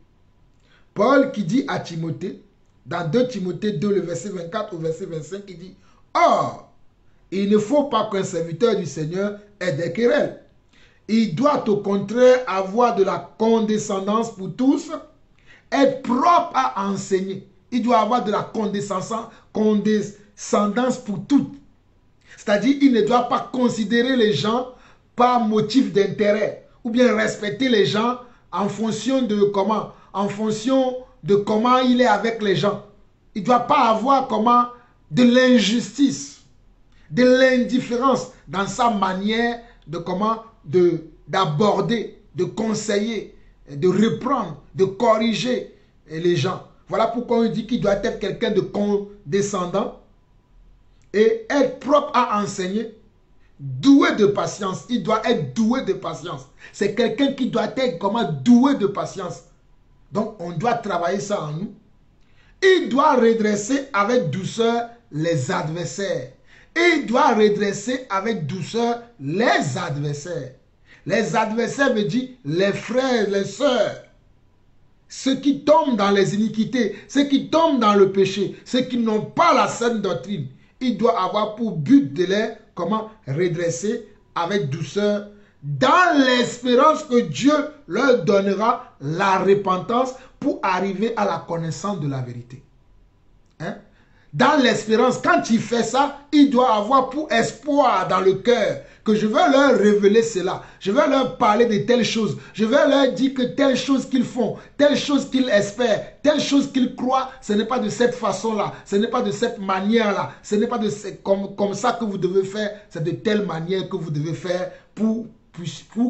Paul qui dit à Timothée, dans 2 Timothée 2, le verset 24 au verset 25, il dit « Or, il ne faut pas qu'un serviteur du Seigneur ait des querelles. Il doit au contraire avoir de la condescendance pour tous, être propre à enseigner. Il doit avoir de la condescendance pour toutes. C'est-à-dire, il ne doit pas considérer les gens par motif d'intérêt ou bien respecter les gens en fonction de comment, il est avec les gens. Il ne doit pas avoir de l'injustice, de l'indifférence dans sa manière d'aborder, de conseiller, de reprendre, de corriger les gens. Voilà pourquoi on dit qu'il doit être quelqu'un de condescendant et être propre à enseigner, doué de patience. Il doit être doué de patience. C'est quelqu'un qui doit être doué de patience. Donc, on doit travailler ça en nous. Il doit redresser avec douceur les adversaires. Il doit redresser avec douceur les adversaires. Les adversaires veut dire les frères, les sœurs. Ceux qui tombent dans les iniquités, ceux qui tombent dans le péché, ceux qui n'ont pas la saine doctrine. Il doit avoir pour but de les redresser avec douceur dans l'espérance que Dieu leur donnera la repentance pour arriver à la connaissance de la vérité. Hein? Dans l'espérance, quand il fait ça, il doit avoir pour espoir dans le cœur que je vais leur révéler cela. Je vais leur parler de telles choses. Je vais leur dire que telle chose qu'ils font, telle chose qu'ils espèrent, telle chose qu'ils croient, ce n'est pas de cette façon-là. Ce n'est pas de cette manière-là. Ce n'est pas comme ça que vous devez faire. C'est de telle manière que vous devez faire pour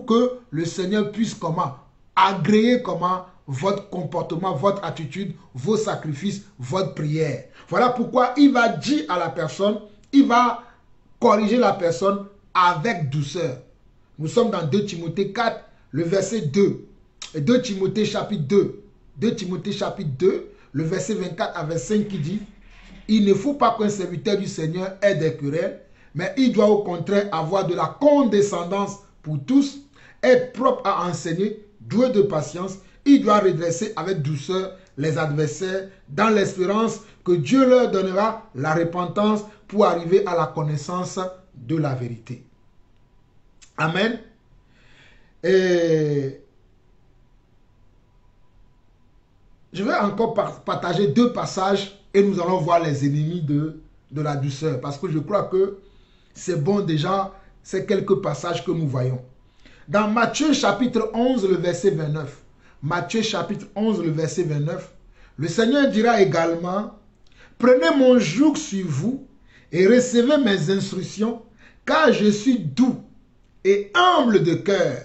que le Seigneur puisse agréer votre comportement, votre attitude, vos sacrifices, votre prière. Voilà pourquoi il va dire à la personne, il va corriger la personne avec douceur. Nous sommes dans 2 Timothée 4, le verset 2. Et 2 Timothée chapitre 2. 2 Timothée chapitre 2, le verset 24 à 25 qui dit « Il ne faut pas qu'un serviteur du Seigneur ait des querelles, mais il doit au contraire avoir de la condescendance pour tous, être propre à enseigner, doué de patience. Il doit redresser avec douceur les adversaires dans l'espérance que Dieu leur donnera la repentance pour arriver à la connaissance de la vérité. » Amen. Et je vais encore partager 2 passages et nous allons voir les ennemis de la douceur. Parce que je crois que c'est bon déjà, ces quelques passages que nous voyons. Dans Matthieu chapitre 11, le verset 29. Matthieu chapitre 11, le verset 29. Le Seigneur dira également, « Prenez mon joug sur vous et recevez mes instructions, car je suis doux et humble de cœur,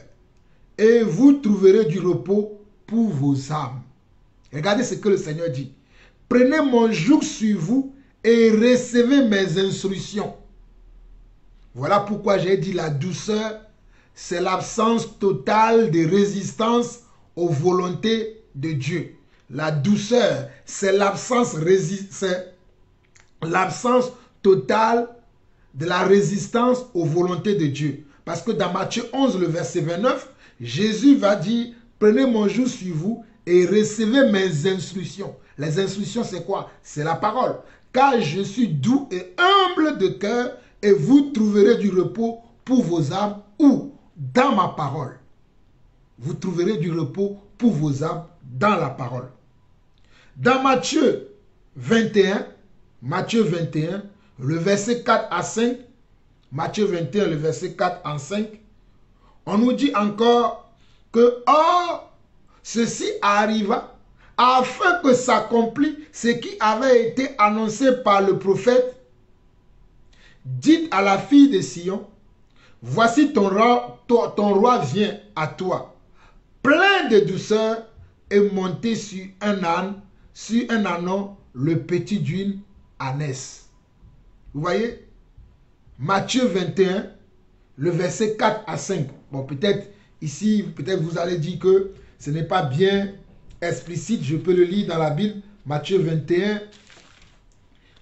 et vous trouverez du repos pour vos âmes. » Regardez ce que le Seigneur dit. « Prenez mon joug sur vous et recevez mes instructions. » Voilà pourquoi j'ai dit la douceur, c'est l'absence totale de résistance aux volontés de Dieu. La douceur, c'est l'absence totale de la résistance aux volontés de Dieu. Parce que dans Matthieu 11, le verset 29, Jésus va dire, prenez mon joug sur vous et recevez mes instructions. Les instructions, c'est quoi? C'est la parole. Car je suis doux et humble de cœur et vous trouverez du repos pour vos âmes. Où? Dans ma parole. Vous trouverez du repos pour vos âmes dans la parole. Dans Matthieu 21, le verset 4 à 5, Matthieu 21, le verset 4 à 5, on nous dit encore que, or, ceci arriva afin que s'accomplisse ce qui avait été annoncé par le prophète. Dites à la fille de Sion, voici ton roi vient à toi, plein de douceur et monté sur un âne, sur un ânon, le petit d'une ânesse. Vous voyez? Matthieu 21, le verset 4 à 5. Bon, peut-être ici, peut-être vous allez dire que ce n'est pas bien explicite, je peux le lire dans la Bible, Matthieu 21,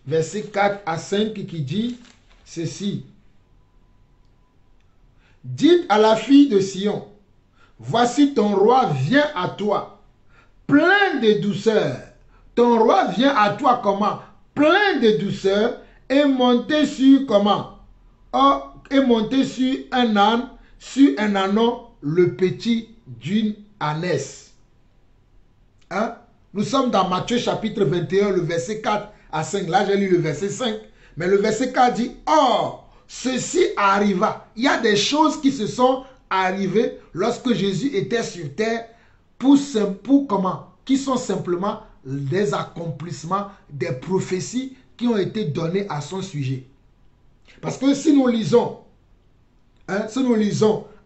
verset 4 à 5, qui dit ceci. Dites à la fille de Sion, voici ton roi vient à toi, plein de douceur. Ton roi vient à toi comment? Plein de douceur et monté sur comment? Oh, et monté sur un ânon, le petit d'une ânesse. Hein? Nous sommes dans Matthieu chapitre 21, le verset 4 à 5. Là, j'ai lu le verset 5. Mais le verset 4 dit, or, ceci arriva. Il y a des choses qui se sont arrivées lorsque Jésus était sur terre pour comment? Qui sont simplement des accomplissements, des prophéties qui ont été données à son sujet. Parce que si nous lisons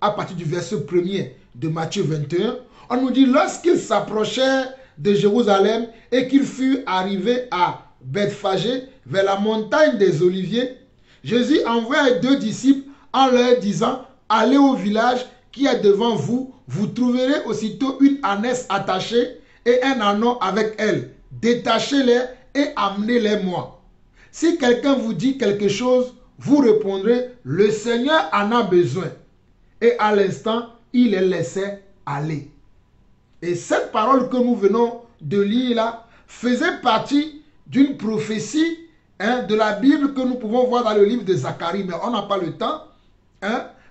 à partir du verset 1er de Matthieu 21, on nous dit, lorsqu'il s'approchait de Jérusalem et qu'il fut arrivé à Bethphagée, vers la montagne des Oliviers, Jésus envoya 2 disciples en leur disant, allez au village qui est devant vous, vous trouverez aussitôt une ânesse attachée et un ânon avec elle. Détachez-les et amenez-les moi. Si quelqu'un vous dit quelque chose, vous répondrez, le Seigneur en a besoin. Et à l'instant, il les laissait aller. Et cette parole que nous venons de lire là, faisait partie d'une prophétie de la Bible que nous pouvons voir dans le livre de Zacharie, mais on n'a pas le temps.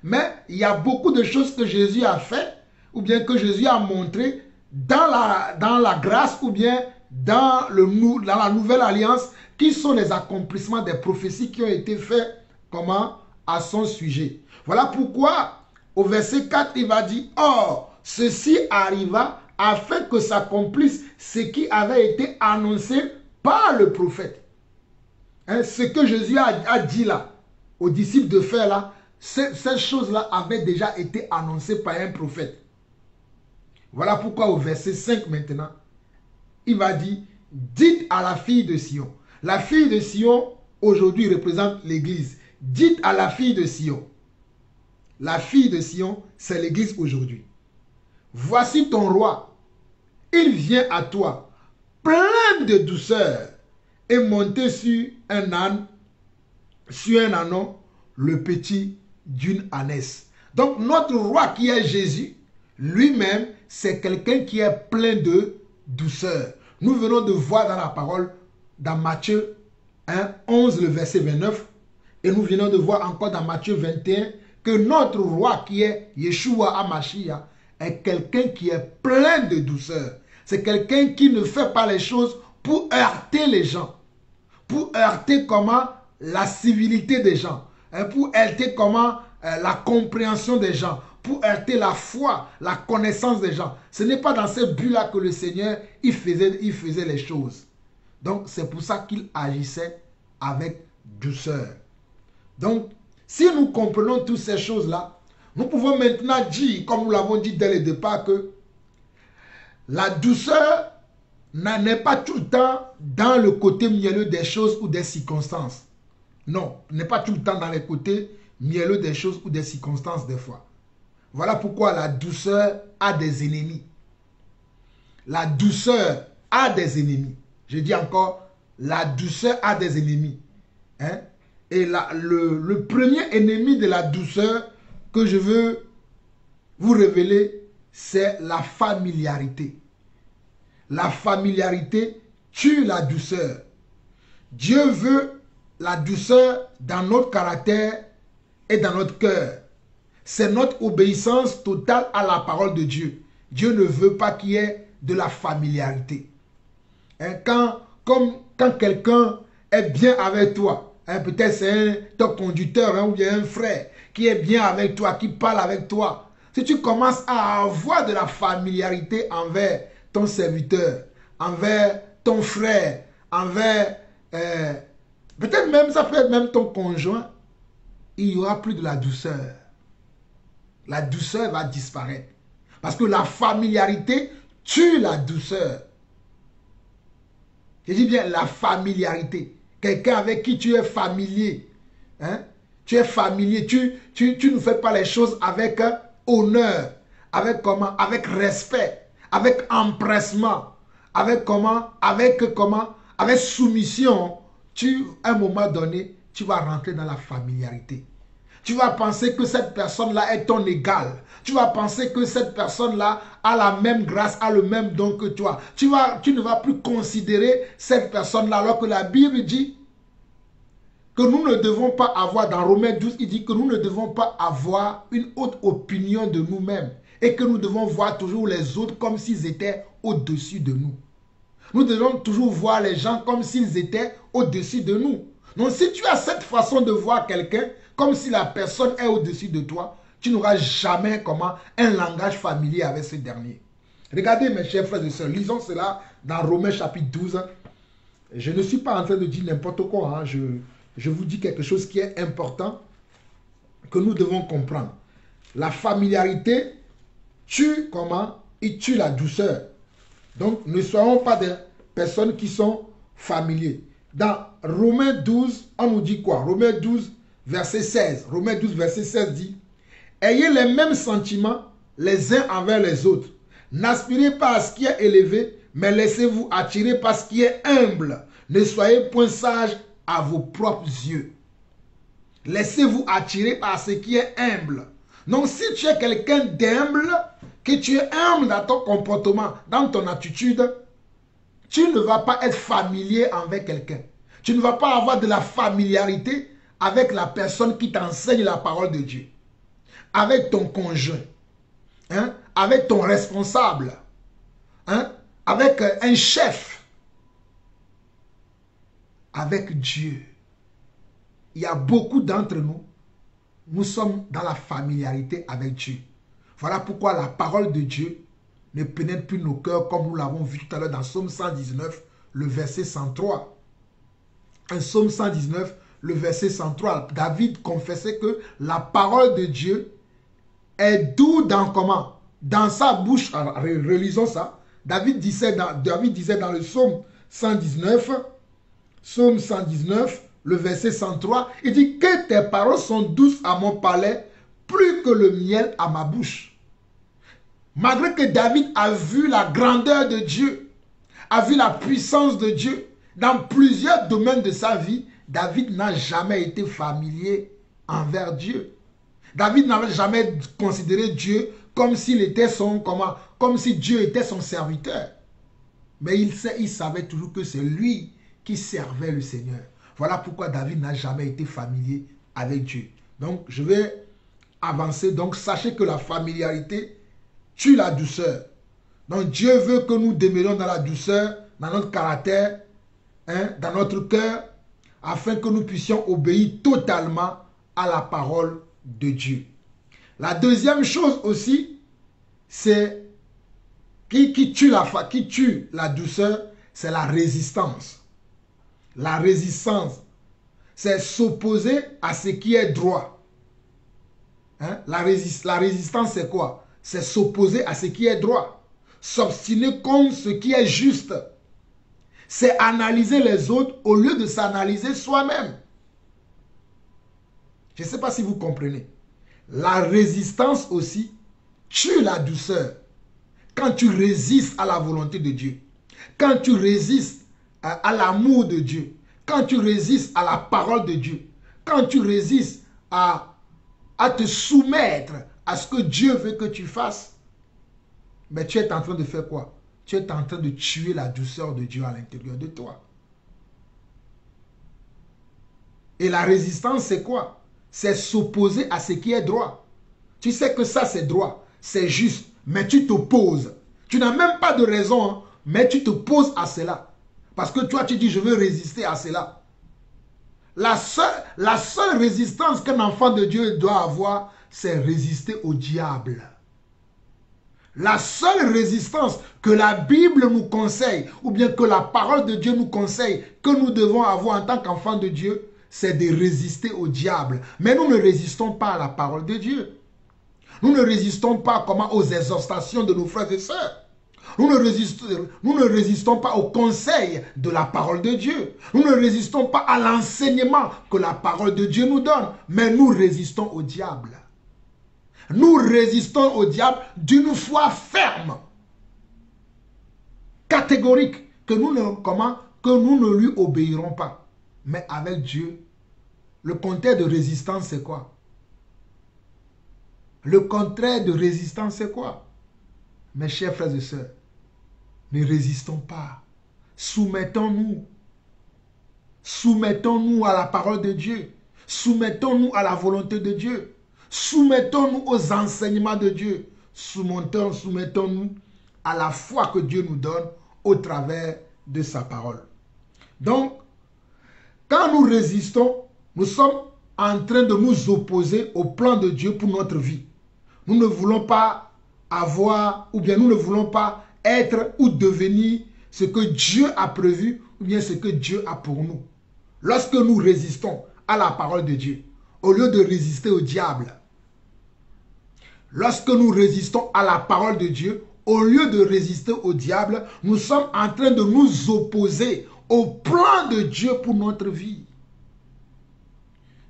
Mais il y a beaucoup de choses que Jésus a fait, ou bien que Jésus a montré dans la grâce, ou bien dans la nouvelle alliance, qui sont les accomplissements des prophéties qui ont été faites comment? À son sujet. Voilà pourquoi au verset 4, il va dire, or, ceci arriva afin que s'accomplisse ce qui avait été annoncé par le prophète. Ce que Jésus a dit là, aux disciples de faire là, cette chose-là avait déjà été annoncée par un prophète. Voilà pourquoi au verset 5 maintenant, il va dire, dites à la fille de Sion. La fille de Sion, aujourd'hui, représente l'église. Dites à la fille de Sion. La fille de Sion, c'est l'église aujourd'hui. Voici ton roi. Il vient à toi, plein de douceur, et monté sur un âne, sur un ânon, le petit d'une ânesse. Donc notre roi qui est Jésus, lui-même, c'est quelqu'un qui est plein de douceur. Nous venons de voir dans la parole, dans Matthieu 11, le verset 29, et nous venons de voir encore dans Matthieu 21, que notre roi qui est Yeshua HaMashiach est quelqu'un qui est plein de douceur. C'est quelqu'un qui ne fait pas les choses pour heurter les gens, pour heurter comment la civilité des gens, pour heurter comment la compréhension des gens, pour heurter la foi, la connaissance des gens. Ce n'est pas dans ce but-là que le Seigneur il faisait les choses. Donc c'est pour ça qu'il agissait avec douceur. Donc si nous comprenons toutes ces choses-là, nous pouvons maintenant dire, comme nous l'avons dit dès le départ, que la douceur n'est pas tout le temps dans le côté mielleux des choses ou des circonstances. Non, n'est pas tout le temps dans les côtés mielleux des choses ou des circonstances des fois. Voilà pourquoi la douceur a des ennemis. La douceur a des ennemis. Je dis encore, la douceur a des ennemis. Et le premier ennemi de la douceur que je veux vous révéler, c'est la familiarité. La familiarité tue la douceur. Dieu veut la douceur dans notre caractère et dans notre cœur. C'est notre obéissance totale à la parole de Dieu. Dieu ne veut pas qu'il y ait de la familiarité. Quand quelqu'un est bien avec toi, peut-être c'est ton conducteur ou bien un frère qui est bien avec toi, qui parle avec toi. Si tu commences à avoir de la familiarité envers ton serviteur, envers ton frère, envers peut-être même, ça peut être même ton conjoint, il n'y aura plus de la douceur. La douceur va disparaître. Parce que la familiarité tue la douceur. Je dis bien la familiarité. Quelqu'un avec qui tu es familier. Tu es familier. Tu ne fais pas les choses avec honneur. Avec comment? Avec respect. avec empressement, avec avec soumission, à un moment donné, tu vas rentrer dans la familiarité. Tu vas penser que cette personne-là est ton égal. Tu vas penser que cette personne-là a la même grâce, a le même don que toi. Tu ne vas plus considérer cette personne-là, alors que la Bible dit que nous ne devons pas avoir, dans Romains 12, il dit que nous ne devons pas avoir une haute opinion de nous-mêmes et que nous devons voir toujours les autres comme s'ils étaient au-dessus de nous. Nous devons toujours voir les gens comme s'ils étaient au-dessus de nous. Donc si tu as cette façon de voir quelqu'un comme si la personne est au-dessus de toi, tu n'auras jamais un langage familier avec ce dernier. Regardez mes chers frères et sœurs, lisons cela dans Romains chapitre 12. Je ne suis pas en train de dire n'importe quoi, hein. Je vous dis quelque chose qui est important, que nous devons comprendre. La familiarité tue il tue la douceur. Donc, ne soyons pas des personnes qui sont familiers. Dans Romains 12, on nous dit quoi? Romains 12, verset 16. Romains 12, verset 16 dit: ayez les mêmes sentiments les uns envers les autres. N'aspirez pas à ce qui est élevé, mais laissez-vous attirer par ce qui est humble. Ne soyez point sages à vos propres yeux. Laissez-vous attirer par ce qui est humble. Donc, si tu es quelqu'un d'humble, que tu es humble dans ton comportement, dans ton attitude, tu ne vas pas être familier avec quelqu'un. Tu ne vas pas avoir de la familiarité avec la personne qui t'enseigne la parole de Dieu. Avec ton conjoint. Hein? Avec ton responsable. Hein? Avec un chef. Avec Dieu. Il y a beaucoup d'entre nous, nous sommes dans la familiarité avec Dieu. Voilà pourquoi la parole de Dieu ne pénètre plus nos cœurs comme nous l'avons vu tout à l'heure dans Psaume 119, le verset 103. En Psaume 119, le verset 103, David confessait que la parole de Dieu est douce dans sa bouche. Alors, relisons ça. David disait dans le Psaume 119, le verset 103, il dit que tes paroles sont douces à mon palais, plus que le miel à ma bouche. Malgré que David a vu la grandeur de Dieu, a vu la puissance de Dieu, dans plusieurs domaines de sa vie, David n'a jamais été familier envers Dieu. David n'avait jamais considéré Dieu comme s'il était comme si Dieu était son serviteur. Mais il savait toujours que c'est lui qui servait le Seigneur. Voilà pourquoi David n'a jamais été familier avec Dieu. Donc, je vais avancer. Donc, sachez que la familiarité tue la douceur. Donc, Dieu veut que nous demeurions dans la douceur, dans notre caractère, dans notre cœur, afin que nous puissions obéir totalement à la parole de Dieu. La deuxième chose aussi, c'est qui tue la douceur, c'est la résistance. La résistance, c'est s'opposer à ce qui est droit. La résistance, c'est quoi? C'est s'opposer à ce qui est droit. S'obstiner contre ce qui est juste. C'est analyser les autres au lieu de s'analyser soi-même. Je ne sais pas si vous comprenez. La résistance aussi tue la douceur. Quand tu résistes à la volonté de Dieu, quand tu résistes à l'amour de Dieu, quand tu résistes à la parole de Dieu, quand tu résistes à te soumettre à ce que Dieu veut que tu fasses, mais tu es en train de faire quoi? Tu es en train de tuer la douceur de Dieu à l'intérieur de toi. Et la résistance, c'est quoi? C'est s'opposer à ce qui est droit. Tu sais que ça, c'est droit, c'est juste, mais tu t'opposes. Tu n'as même pas de raison, mais tu t'opposes à cela. Parce que toi, tu dis, je veux résister à cela. La seule résistance qu'un enfant de Dieu doit avoir, c'est résister au diable. La seule résistance que la Bible nous conseille, ou bien que la parole de Dieu nous conseille, que nous devons avoir en tant qu'enfants de Dieu, c'est de résister au diable. Mais nous ne résistons pas à la parole de Dieu. Nous ne résistons pas aux exhortations de nos frères et sœurs. Nous ne résistons pas au conseil de la parole de Dieu. Nous ne résistons pas à l'enseignement que la parole de Dieu nous donne. Mais nous résistons au diable. Nous résistons au diable d'une foi ferme. catégorique que nous ne lui obéirons pas. Mais avec Dieu, le contraire de résistance, c'est quoi? Le contraire de résistance, c'est quoi? Mes chers frères et sœurs, ne résistons pas. Soumettons-nous. Soumettons-nous à la parole de Dieu. Soumettons-nous à la volonté de Dieu. Soumettons-nous aux enseignements de Dieu. Soumettons-nous à la foi que Dieu nous donne au travers de sa parole. Donc, quand nous résistons, nous sommes en train de nous opposer au plan de Dieu pour notre vie. Nous ne voulons pas avoir, ou bien nous ne voulons pas être ou devenir ce que Dieu a prévu, ou bien ce que Dieu a pour nous. Lorsque nous résistons à la parole de Dieu, au lieu de résister au diable, lorsque nous résistons à la parole de Dieu, au lieu de résister au diable, nous sommes en train de nous opposer au plan de Dieu pour notre vie.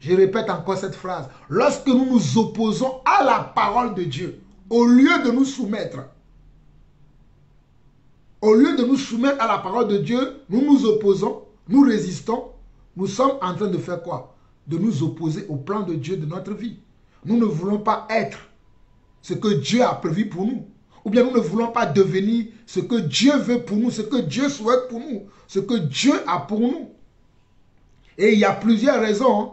Je répète encore cette phrase. Lorsque nous nous opposons à la parole de Dieu, au lieu de nous soumettre, à la parole de Dieu, nous nous opposons, nous résistons, nous sommes en train de faire quoi? De nous opposer au plan de Dieu de notre vie. Nous ne voulons pas être ce que Dieu a prévu pour nous. Ou bien nous ne voulons pas devenir ce que Dieu veut pour nous, ce que Dieu souhaite pour nous, ce que Dieu a pour nous. Et il y a plusieurs raisons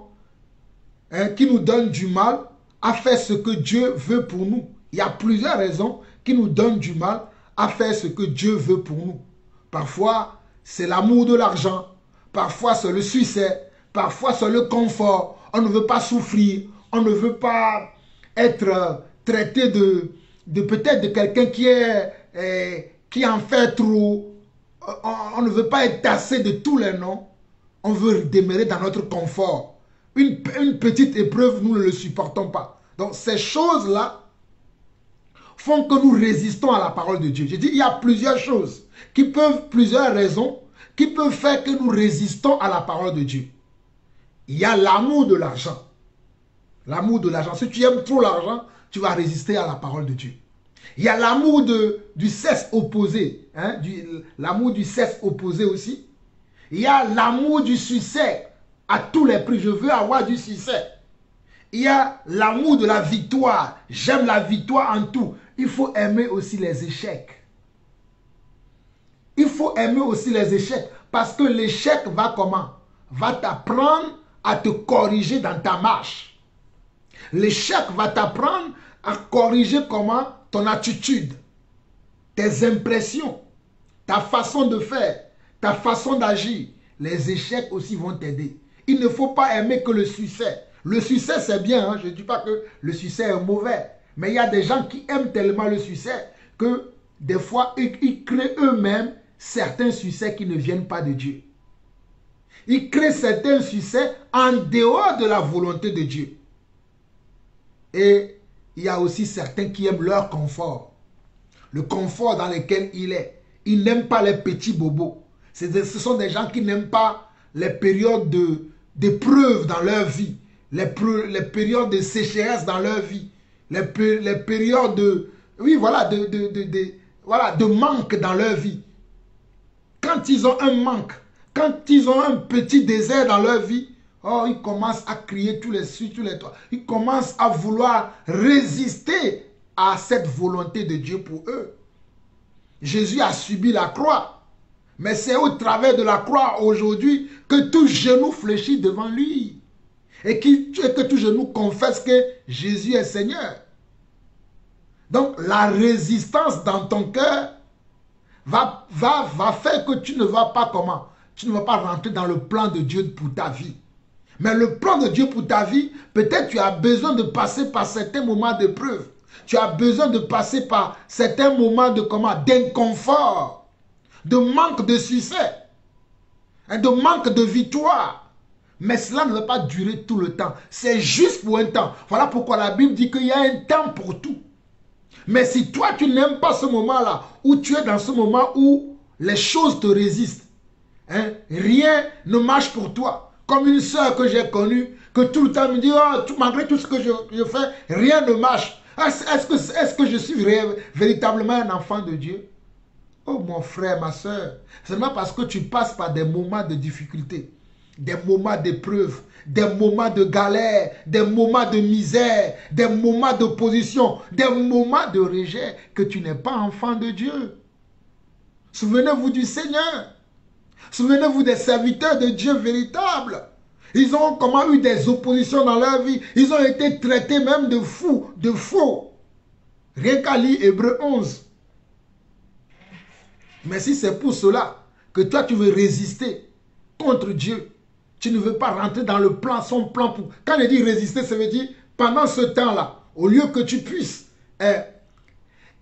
qui nous donnent du mal à faire ce que Dieu veut pour nous. Il y a plusieurs raisons qui nous donnent du mal à faire ce que Dieu veut pour nous. Parfois, c'est l'amour de l'argent. Parfois, c'est le succès. Parfois, c'est le confort. On ne veut pas souffrir. On ne veut pas être traité de peut-être de quelqu'un qui en fait trop. On ne veut pas être tassé de tous les noms. On veut demeurer dans notre confort. Une petite épreuve, nous ne le supportons pas. Donc, ces choses-là font que nous résistons à la parole de Dieu. Je dis, il y a plusieurs choses, plusieurs raisons qui peuvent faire que nous résistons à la parole de Dieu. Il y a l'amour de l'argent. L'amour de l'argent. Si tu aimes trop l'argent, tu vas résister à la parole de Dieu. Il y a l'amour du sexe opposé. L'amour du sexe opposé aussi. Il y a l'amour du succès à tous les prix. Je veux avoir du succès. Il y a l'amour de la victoire. J'aime la victoire en tout. Il faut aimer aussi les échecs. Il faut aimer aussi les échecs. Parce que l'échec va comment? Va t'apprendre à te corriger dans ta marche. L'échec va t'apprendre à corriger comment? Ton attitude, tes impressions, ta façon de faire, ta façon d'agir. Les échecs aussi vont t'aider. Il ne faut pas aimer que le succès. Le succès, c'est bien. Je ne dis pas que le succès est mauvais. Mais il y a des gens qui aiment tellement le succès que des fois, ils créent eux-mêmes certains succès qui ne viennent pas de Dieu. Ils créent certains succès en dehors de la volonté de Dieu. Et il y a aussi certains qui aiment leur confort. Le confort dans lequel il est. Ils n'aiment pas les petits bobos. Ce sont des gens qui n'aiment pas les périodes d'épreuves dans leur vie. Les périodes de sécheresse dans leur vie. Les périodes de manque dans leur vie. Quand ils ont un manque, quand ils ont un petit désert dans leur vie, oh, ils commencent à crier tous les toits. Ils commencent à vouloir résister à cette volonté de Dieu pour eux. Jésus a subi la croix. Mais c'est au travers de la croix aujourd'hui que tout genou fléchit devant lui. Et que tout genou confesse que Jésus est Seigneur. Donc la résistance dans ton cœur va faire que tu ne vas pas comment? Tu ne vas pas rentrer dans le plan de Dieu pour ta vie. Mais le plan de Dieu pour ta vie, peut-être tu as besoin de passer par certains moments d'épreuve. Tu as besoin de passer par certains moments d'inconfort, de manque de succès, de manque de victoire. Mais cela ne va pas durer tout le temps. C'est juste pour un temps. Voilà pourquoi la Bible dit qu'il y a un temps pour tout. Mais si toi, tu n'aimes pas ce moment-là, ou tu es dans ce moment où les choses te résistent, rien ne marche pour toi. Comme une sœur que j'ai connue, que tout le temps me dit, oh, malgré tout ce que je fais, rien ne marche. Est-ce que je suis véritablement un enfant de Dieu? Oh mon frère, ma soeur, seulement parce que tu passes par des moments de difficulté, des moments d'épreuve, des moments de galère, des moments de misère, des moments d'opposition, des moments de rejet, que tu n'es pas enfant de Dieu. Souvenez-vous du Seigneur. Souvenez-vous des serviteurs de Dieu véritables. Ils ont comment eu des oppositions dans leur vie. Ils ont été traités même de fous, de faux. Rien qu'à lire Hébreux 11. Mais si c'est pour cela que toi tu veux résister contre Dieu, tu ne veux pas rentrer dans le plan, son plan. Quand il dit résister, ça veut dire pendant ce temps-là, au lieu que tu puisses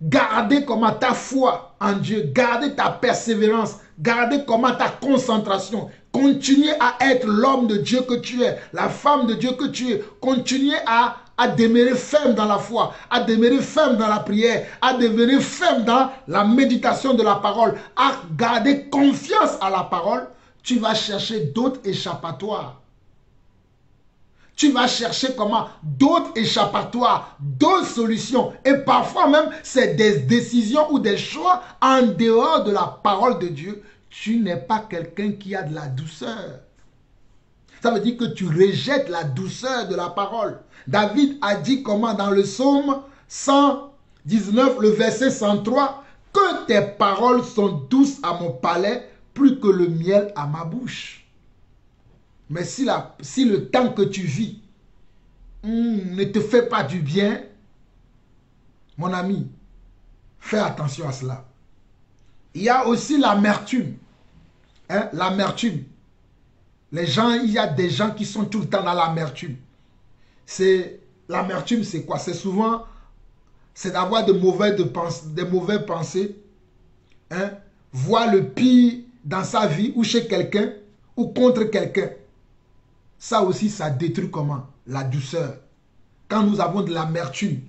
garder comment ta foi en Dieu, garder ta persévérance, garder comment ta concentration, continuer à être l'homme de Dieu que tu es, la femme de Dieu que tu es, continuer à demeurer ferme dans la foi, à demeurer ferme dans la prière, à demeurer ferme dans la méditation de la parole, à garder confiance à la parole, tu vas chercher d'autres échappatoires. Tu vas chercher comment? D'autres échappatoires, d'autres solutions. Et parfois même, c'est des décisions ou des choix en dehors de la parole de Dieu. Tu n'es pas quelqu'un qui a de la douceur. Ça veut dire que tu rejettes la douceur de la parole. David a dit comment dans le psaume 119, le verset 103, que tes paroles sont douces à mon palais, plus que le miel à ma bouche. Mais si le temps que tu vis ne te fait pas du bien, mon ami, fais attention à cela. Il y a aussi l'amertume. Hein, l'amertume. Les gens, il y a des gens qui sont tout le temps dans l'amertume. L'amertume, c'est quoi? C'est souvent, c'est d'avoir de mauvaises pensées, hein, voir le pire dans sa vie ou chez quelqu'un ou contre quelqu'un. Ça aussi, ça détruit comment? La douceur. Quand nous avons de l'amertume,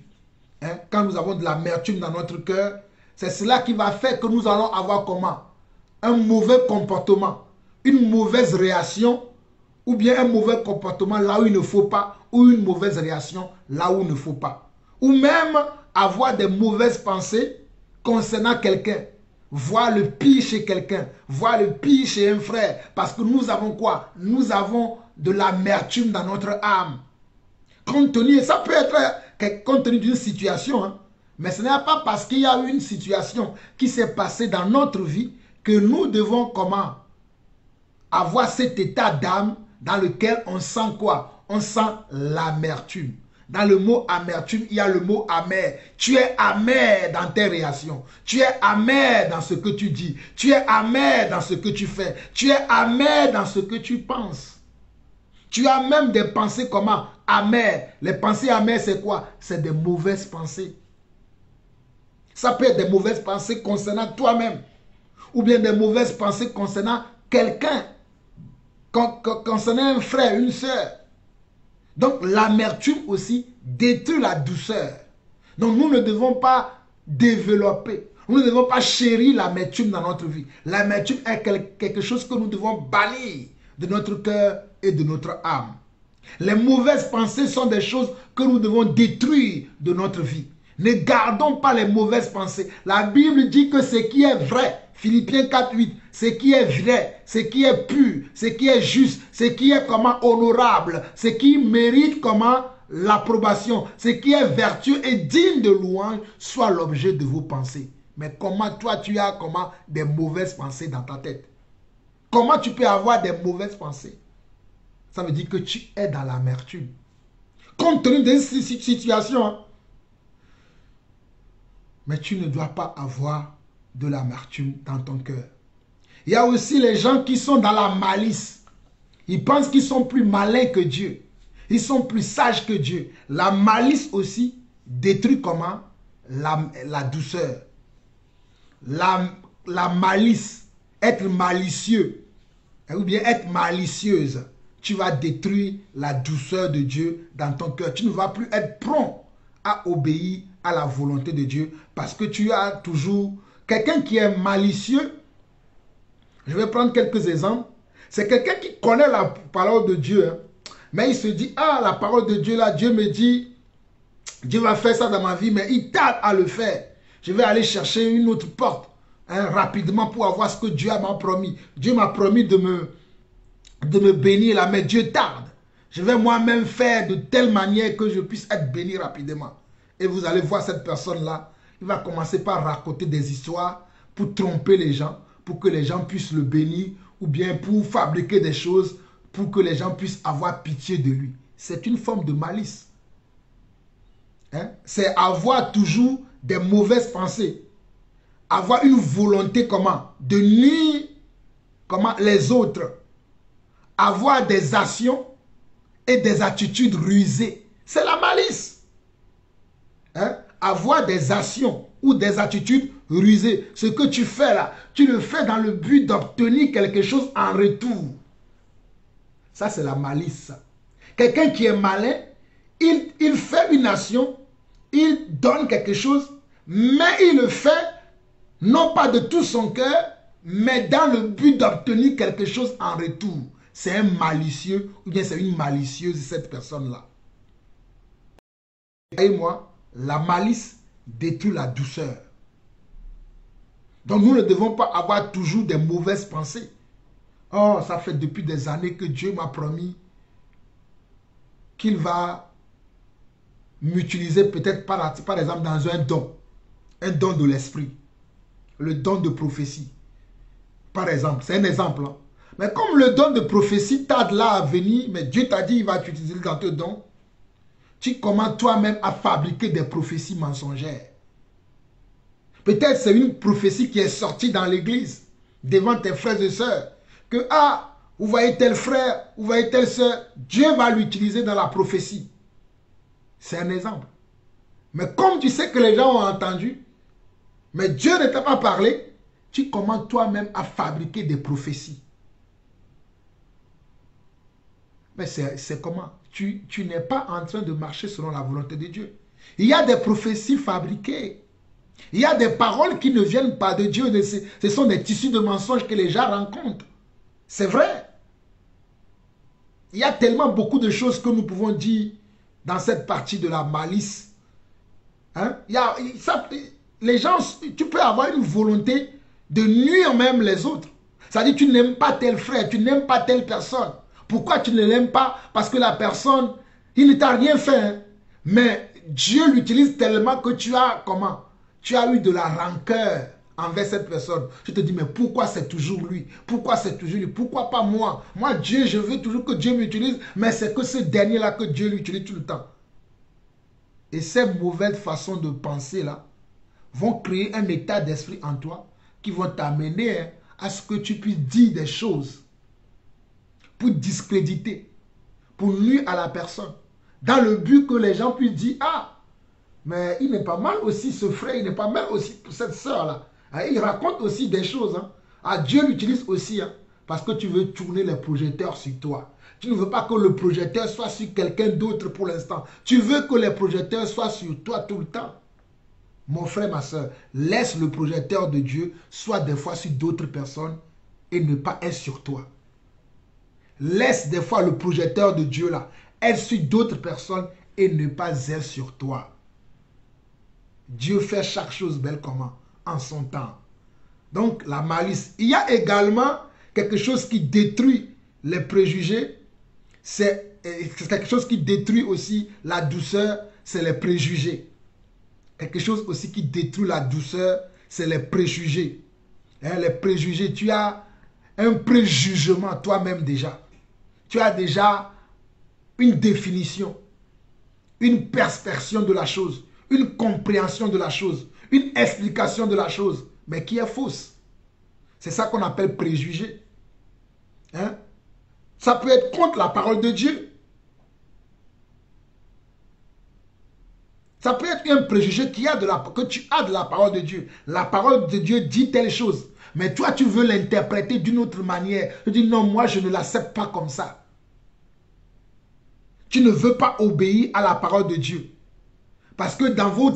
hein, quand nous avons de l'amertume dans notre cœur, c'est cela qui va faire que nous allons avoir comment? Un mauvais comportement, une mauvaise réaction, ou bien un mauvais comportement là où il ne faut pas, ou une mauvaise réaction là où il ne faut pas. Ou même avoir des mauvaises pensées concernant quelqu'un. Voir le pire chez quelqu'un, voir le pire chez un frère. Parce que nous avons quoi? Nous avons de l'amertume dans notre âme. Compte tenu, ça peut être compte tenu d'une situation, hein, mais ce n'est pas parce qu'il y a une situation qui s'est passée dans notre vie que nous devons comment avoir cet état d'âme dans lequel on sent quoi? On sent l'amertume. Dans le mot amertume, il y a le mot amer. Tu es amer dans tes réactions. Tu es amer dans ce que tu dis. Tu es amer dans ce que tu fais. Tu es amer dans ce que tu penses. Tu as même des pensées comment? Amères. Les pensées amères, c'est quoi? C'est des mauvaises pensées. Ça peut être des mauvaises pensées concernant toi-même. Ou bien des mauvaises pensées concernant quelqu'un. Concernant un frère, une soeur. Donc l'amertume aussi détruit la douceur. Donc nous ne devons pas développer, nous ne devons pas chérir l'amertume dans notre vie. L'amertume est quelque chose que nous devons bannir de notre cœur et de notre âme. Les mauvaises pensées sont des choses que nous devons détruire de notre vie. Ne gardons pas les mauvaises pensées. La Bible dit que ce qui est vrai, Philippiens 4:8, ce qui est vrai, ce qui est pur, ce qui est juste, ce qui est comment honorable, ce qui mérite comment l'approbation, ce qui est vertueux et digne de louange, soit l'objet de vos pensées. Mais comment toi tu as comment des mauvaises pensées dans ta tête? Comment tu peux avoir des mauvaises pensées? Ça veut dire que tu es dans l'amertume. Compte tenu de cette situation, hein, mais tu ne dois pas avoir de l'amertume dans ton cœur. Il y a aussi les gens qui sont dans la malice. Ils pensent qu'ils sont plus malins que Dieu. Ils sont plus sages que Dieu. La malice aussi détruit comment? La douceur. La malice, être malicieux, ou bien être malicieuse, tu vas détruire la douceur de Dieu dans ton cœur. Tu ne vas plus être prompt à obéir à la volonté de Dieu parce que tu as toujours quelqu'un qui est malicieux. Je vais prendre quelques exemples. C'est quelqu'un qui connaît la parole de Dieu, hein, mais il se dit, ah, la parole de Dieu là, Dieu me dit, Dieu va faire ça dans ma vie, mais il tarde à le faire. Je vais aller chercher une autre porte hein, rapidement pour avoir ce que Dieu m'a promis. Dieu m'a promis de me bénir là, mais Dieu tarde. Je vais moi-même faire de telle manière que je puisse être béni rapidement. Et vous allez voir cette personne-là, il va commencer par raconter des histoires pour tromper les gens, pour que les gens puissent le bénir, ou bien pour fabriquer des choses pour que les gens puissent avoir pitié de lui. C'est une forme de malice. Hein? C'est avoir toujours des mauvaises pensées. Avoir une volonté comment? De nuire comment? Les autres. Avoir des actions et des attitudes rusées. C'est la malice. Hein? Avoir des actions ou des attitudes rusées. Ce que tu fais là, tu le fais dans le but d'obtenir quelque chose en retour. Ça, c'est la malice. Quelqu'un qui est malin, il fait une action, il donne quelque chose, mais il le fait non pas de tout son cœur, mais dans le but d'obtenir quelque chose en retour. C'est un malicieux ou bien c'est une malicieuse, cette personne-là. Et moi, la malice détruit la douceur. Donc nous ne devons pas avoir toujours des mauvaises pensées. Oh, ça fait depuis des années que Dieu m'a promis qu'il va m'utiliser peut-être par exemple dans un don de l'esprit, le don de prophétie. Par exemple, c'est un exemple. Hein. Mais comme le don de prophétie tarde là à venir, mais Dieu t'a dit qu'il va t'utiliser dans ton don, tu commences toi-même à fabriquer des prophéties mensongères. Peut-être c'est une prophétie qui est sortie dans l'église, devant tes frères et sœurs, que ah, vous voyez tel frère, vous voyez telle sœur, Dieu va l'utiliser dans la prophétie. C'est un exemple. Mais comme tu sais que les gens ont entendu, mais Dieu ne t'a pas parlé, tu commences toi-même à fabriquer des prophéties. Mais c'est comment? Tu n'es pas en train de marcher selon la volonté de Dieu. Il y a des prophéties fabriquées. Il y a des paroles qui ne viennent pas de Dieu. Ce sont des tissus de mensonges que les gens rencontrent. C'est vrai. Il y a tellement beaucoup de choses que nous pouvons dire dans cette partie de la malice. Hein? Les gens, tu peux avoir une volonté de nuire même les autres. C'est-à-dire tu n'aimes pas tel frère, tu n'aimes pas telle personne. Pourquoi tu ne l'aimes pas? Parce que la personne, il ne t'a rien fait. Hein? Mais Dieu l'utilise tellement que tu as comment? Tu as eu de la rancœur envers cette personne. Je te dis, mais pourquoi c'est toujours lui? Pourquoi c'est toujours lui? Pourquoi pas moi? Moi, Dieu, je veux toujours que Dieu m'utilise, mais c'est que ce dernier-là que Dieu l'utilise tout le temps. Et ces mauvaises façons de penser là vont créer un état d'esprit en toi qui vont t'amener à ce que tu puisses dire des choses pour discréditer, pour nuire à la personne, dans le but que les gens puissent dire, ah, mais il n'est pas mal aussi ce frère, il n'est pas mal aussi cette soeur-là. Il raconte aussi des choses. Hein. Ah, Dieu l'utilise aussi, hein, parce que tu veux tourner les projecteurs sur toi. Tu ne veux pas que le projecteur soit sur quelqu'un d'autre pour l'instant. Tu veux que les projecteurs soient sur toi tout le temps. Mon frère, ma soeur, laisse le projecteur de Dieu soit des fois sur d'autres personnes et ne pas être sur toi. Laisse des fois le projecteur de Dieu là être sur d'autres personnes et ne pas être sur toi. Dieu fait chaque chose belle comment? En son temps. Donc la malice. Il y a également quelque chose qui détruit les préjugés. C'est quelque chose qui détruit aussi la douceur, c'est les préjugés. Quelque chose aussi qui détruit la douceur, c'est les préjugés. Hein, les préjugés, tu as un préjugement toi-même déjà. Tu as déjà une définition, une perception de la chose, une compréhension de la chose, une explication de la chose, mais qui est fausse. C'est ça qu'on appelle préjugé. Hein? Ça peut être contre la parole de Dieu. Ça peut être un préjugé que tu as de la parole de Dieu. La parole de Dieu dit telle chose. Mais toi, tu veux l'interpréter d'une autre manière. Tu dis non, moi, je ne l'accepte pas comme ça. Tu ne veux pas obéir à la parole de Dieu. Parce que dans vos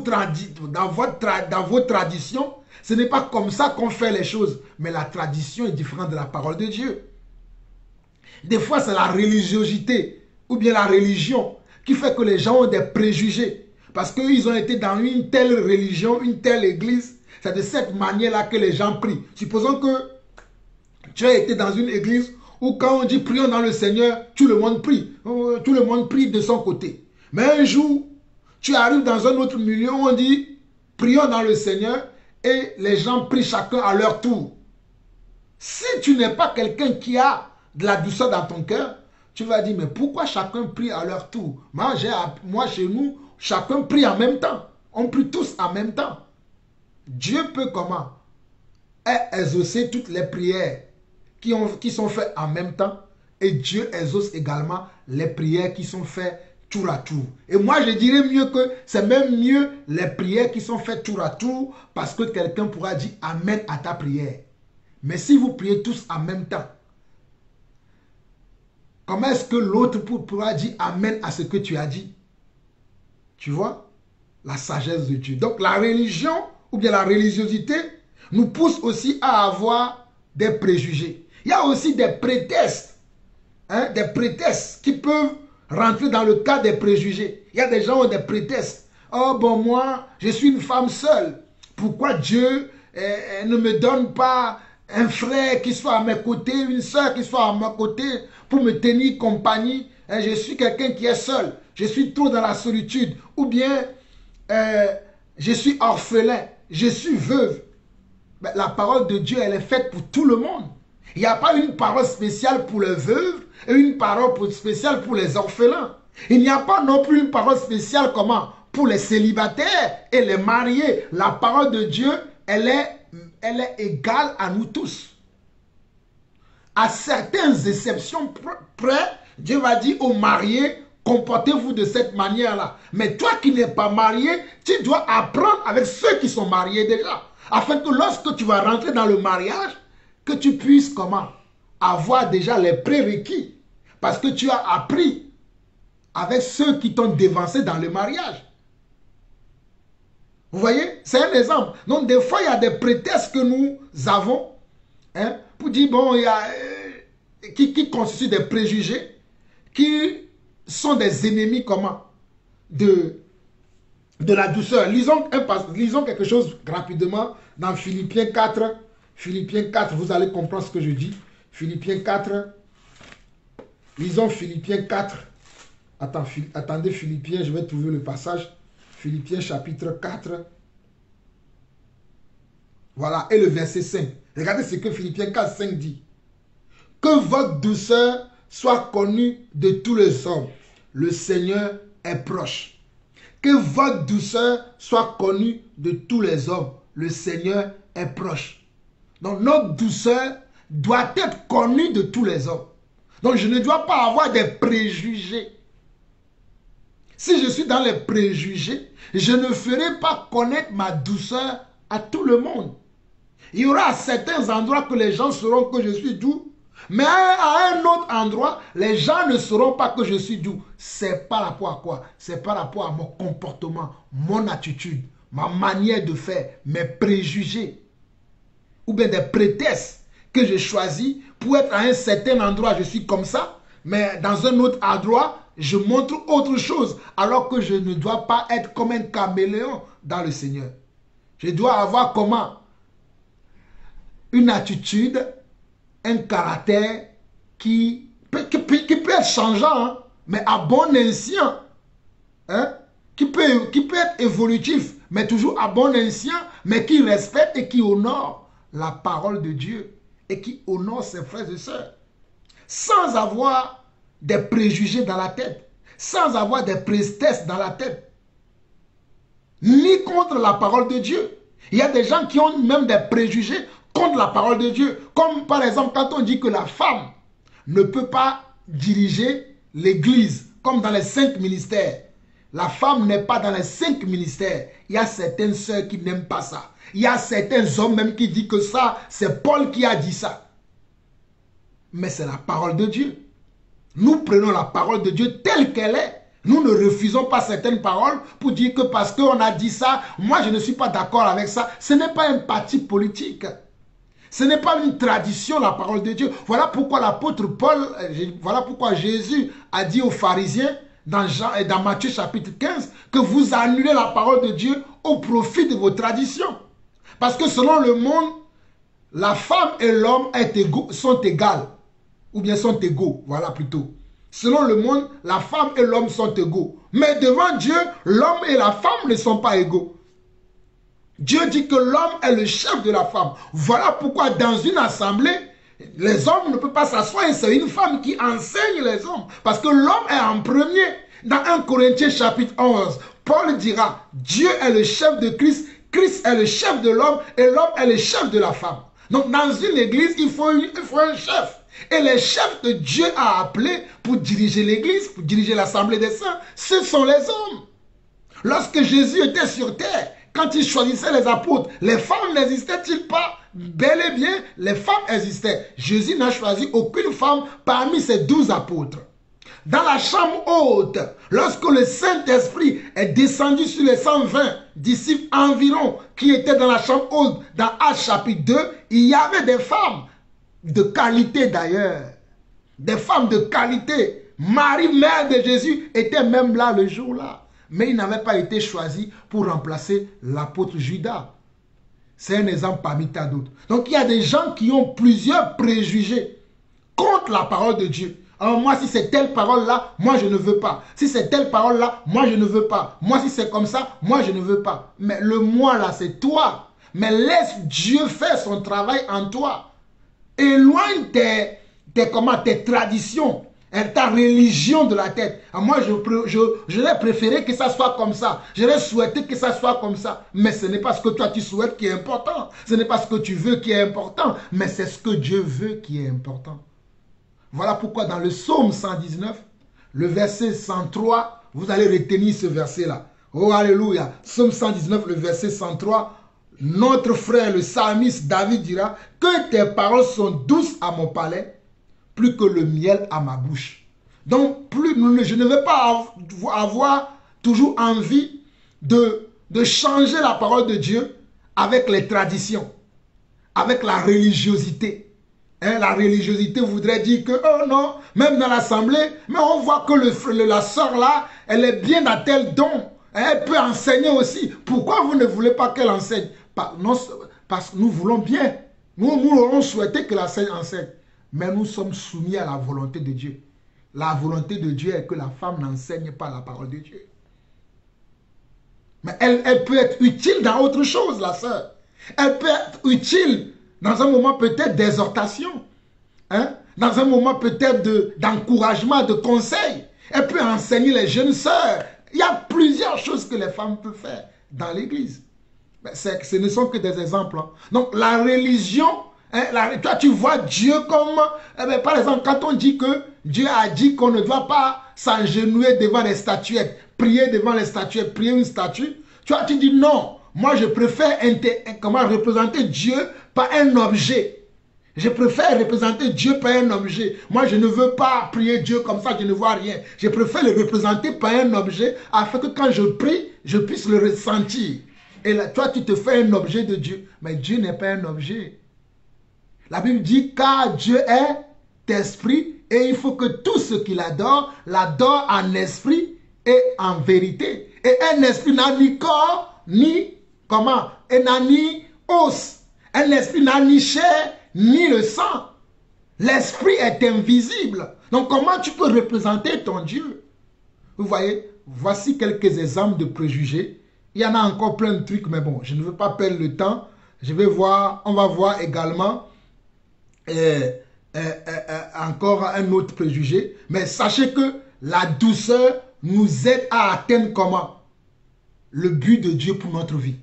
traditions, ce n'est pas comme ça qu'on fait les choses. Mais la tradition est différente de la parole de Dieu. Des fois, c'est la religiosité ou bien la religion qui fait que les gens ont des préjugés. Parce qu'ils ont été dans une telle religion, une telle église. C'est de cette manière-là que les gens prient. Supposons que tu as été dans une église où quand on dit prions dans le Seigneur, tout le monde prie. Tout le monde prie de son côté. Mais un jour, tu arrives dans un autre milieu où on dit prions dans le Seigneur et les gens prient chacun à leur tour. Si tu n'es pas quelqu'un qui a de la douceur dans ton cœur, tu vas dire mais pourquoi chacun prie à leur tour? Moi chez nous, chacun prie en même temps. On prie tous en même temps. Dieu peut comment exaucer toutes les prières qui sont faites en même temps, et Dieu exauce également les prières qui sont faites tour à tour. Et moi je dirais mieux que c'est même mieux les prières qui sont faites tour à tour, parce que quelqu'un pourra dire amen à ta prière. Mais si vous priez tous en même temps, comment est-ce que l'autre pourra dire amen à ce que tu as dit? Tu vois? La sagesse de Dieu. Donc la religion ou bien la religiosité nous pousse aussi à avoir des préjugés. Il y a aussi des prétextes, des prétextes qui peuvent rentrer dans le cas des préjugés. Il y a des gens qui ont des prétextes. Oh bon, moi, je suis une femme seule. Pourquoi Dieu ne me donne pas un frère qui soit à mes côtés, une soeur qui soit à mes côtés pour me tenir compagnie? Je suis quelqu'un qui est seul. Je suis trop dans la solitude. Ou bien, je suis orphelin. Je suis veuve. Mais la parole de Dieu, elle est faite pour tout le monde. Il n'y a pas une parole spéciale pour les veuves et une parole spéciale pour les orphelins. Il n'y a pas non plus une parole spéciale comment? Pour les célibataires et les mariés. La parole de Dieu, elle est égale à nous tous. À certaines exceptions près, Dieu va dire aux mariés, comportez-vous de cette manière-là. Mais toi qui n'es pas marié, tu dois apprendre avec ceux qui sont mariés déjà. Afin que lorsque tu vas rentrer dans le mariage, que tu puisses comment? Avoir déjà les prérequis. Parce que tu as appris avec ceux qui t'ont dévancé dans le mariage. Vous voyez? C'est un exemple. Donc des fois, il y a des prétextes que nous avons pour dire, bon, il y a, qui constituent des préjugés, qui sont des ennemis comment? De la douceur. Lisons quelque chose rapidement dans Philippiens 4. Philippiens 4, vous allez comprendre ce que je dis. Philippiens 4. Lisons Philippiens 4. Attendez Philippiens, je vais trouver le passage. Philippiens chapitre 4. Voilà, et le verset 5. Regardez ce que Philippiens 4, 5 dit. Que votre douceur soit connue de tous les hommes. Le Seigneur est proche. Que votre douceur soit connue de tous les hommes. Le Seigneur est proche. Donc notre douceur doit être connue de tous les hommes. Donc je ne dois pas avoir des préjugés. Si je suis dans les préjugés, je ne ferai pas connaître ma douceur à tout le monde. Il y aura certains endroits que les gens sauront que je suis doux. Mais à un autre endroit, les gens ne sauront pas que je suis doux. C'est par rapport à quoi? C'est par rapport à mon comportement, mon attitude, ma manière de faire, mes préjugés. Ou bien des prétextes que je choisis pour être à un certain endroit, je suis comme ça. Mais dans un autre endroit, je montre autre chose. Alors que je ne dois pas être comme un caméléon dans le Seigneur. Je dois avoir comment? Une attitude, un caractère qui peut être changeant, mais à bon escient. Qui peut être évolutif, mais toujours à bon escient, mais qui respecte et qui honore la parole de Dieu et qui honore ses frères et sœurs. Sans avoir des préjugés dans la tête, sans avoir des prétextes dans la tête, ni contre la parole de Dieu. Il y a des gens qui ont même des préjugés contre la parole de Dieu. Comme par exemple quand on dit que la femme ne peut pas diriger l'église, comme dans les 5 ministères. La femme n'est pas dans les 5 ministères. Il y a certaines sœurs qui n'aiment pas ça. Il y a certains hommes même qui disent que ça, c'est Paul qui a dit ça. Mais c'est la parole de Dieu. Nous prenons la parole de Dieu telle qu'elle est. Nous ne refusons pas certaines paroles pour dire que parce qu'on a dit ça, moi je ne suis pas d'accord avec ça. Ce n'est pas un parti politique. Ce n'est pas une tradition, la parole de Dieu. Voilà pourquoi l'apôtre Paul, voilà pourquoi Jésus a dit aux pharisiens, dans Matthieu chapitre 15, que vous annulez la parole de Dieu au profit de vos traditions. Parce que selon le monde, la femme et l'homme sont égales. Ou bien sont égaux, voilà plutôt. Selon le monde, la femme et l'homme sont égaux. Mais devant Dieu, l'homme et la femme ne sont pas égaux. Dieu dit que l'homme est le chef de la femme. Voilà pourquoi dans une assemblée, les hommes ne peuvent pas s'asseoir et c'est une femme qui enseigne les hommes. Parce que l'homme est en premier. Dans 1 Corinthiens chapitre 11, Paul dira, Dieu est le chef de Christ, Christ est le chef de l'homme et l'homme est le chef de la femme. Donc dans une église, il faut un chef. Et les chefs que Dieu a appelés pour diriger l'église, pour diriger l'assemblée des saints, ce sont les hommes. Lorsque Jésus était sur terre, quand il choisissait les apôtres, les femmes n'existaient-ils pas? Bel et bien, les femmes existaient. Jésus n'a choisi aucune femme parmi ses 12 apôtres. Dans la chambre haute, lorsque le Saint-Esprit est descendu sur les 120 disciples environ qui étaient dans la chambre haute, dans Actes chapitre 2, il y avait des femmes de qualité d'ailleurs. Des femmes de qualité. Marie, mère de Jésus, était même là le jour-là. Mais il n'avait pas été choisi pour remplacer l'apôtre Judas. C'est un exemple parmi tant d'autres. Donc il y a des gens qui ont plusieurs préjugés contre la parole de Dieu. Alors moi, si c'est telle parole-là, moi je ne veux pas. Si c'est telle parole-là, moi je ne veux pas. Moi, si c'est comme ça, moi je ne veux pas. Mais le moi là, c'est toi. Mais laisse Dieu faire son travail en toi. Éloigne tes traditions, ta religion de la tête. Moi, j'aurais préféré que ça soit comme ça. J'aurais souhaité que ça soit comme ça. Mais ce n'est pas ce que toi tu souhaites qui est important. Ce n'est pas ce que tu veux qui est important. Mais c'est ce que Dieu veut qui est important. Voilà pourquoi dans le psaume 119, le verset 103, vous allez retenir ce verset-là. Oh, alléluia. Psaume 119, le verset 103. Notre frère, le psalmiste David dira que tes paroles sont douces à mon palais, plus que le miel à ma bouche. Donc, je ne veux pas avoir toujours envie de changer la parole de Dieu avec les traditions, avec la religiosité. La religiosité voudrait dire que, oh non, même dans l'assemblée, mais on voit que la sœur là, elle est bien à tel don. Elle peut enseigner aussi. Pourquoi vous ne voulez pas qu'elle enseigne? Parce que nous voulons bien. Nous aurons souhaité que la sœur enseigne. Mais nous sommes soumis à la volonté de Dieu. La volonté de Dieu est que la femme n'enseigne pas la parole de Dieu. Mais elle peut être utile dans autre chose, la sœur. Elle peut être utile dans un moment peut-être d'exhortation. Dans un moment peut-être d'encouragement, de conseil. Elle peut enseigner les jeunes sœurs. Il y a plusieurs choses que les femmes peuvent faire dans l'église. Ce ne sont que des exemples. Donc la religion, toi tu vois Dieu comme, par exemple quand on dit que Dieu a dit qu'on ne doit pas s'agenouiller devant les statuettes, prier devant les statuettes, prier une statue, tu dis non, moi je préfère représenter Dieu par un objet. Je préfère représenter Dieu par un objet. Moi, je ne veux pas prier Dieu comme ça, je ne vois rien. Je préfère le représenter par un objet afin que quand je prie, je puisse le ressentir. Et là, toi, tu te fais un objet de Dieu. Mais Dieu n'est pas un objet. La Bible dit, car Dieu est esprit et il faut que tout ce qu'il adore, l'adore en esprit et en vérité. Et un esprit n'a ni corps, ni comment? Et n'a ni os. Un esprit n'a ni chair, ni le sang. L'esprit est invisible. Donc comment tu peux représenter ton Dieu? Vous voyez, voici quelques exemples de préjugés. Il y en a encore plein de trucs, mais bon, je ne veux pas perdre le temps. On va voir également encore un autre préjugé. Mais sachez que la douceur nous aide à atteindre comment? Le but de Dieu pour notre vie.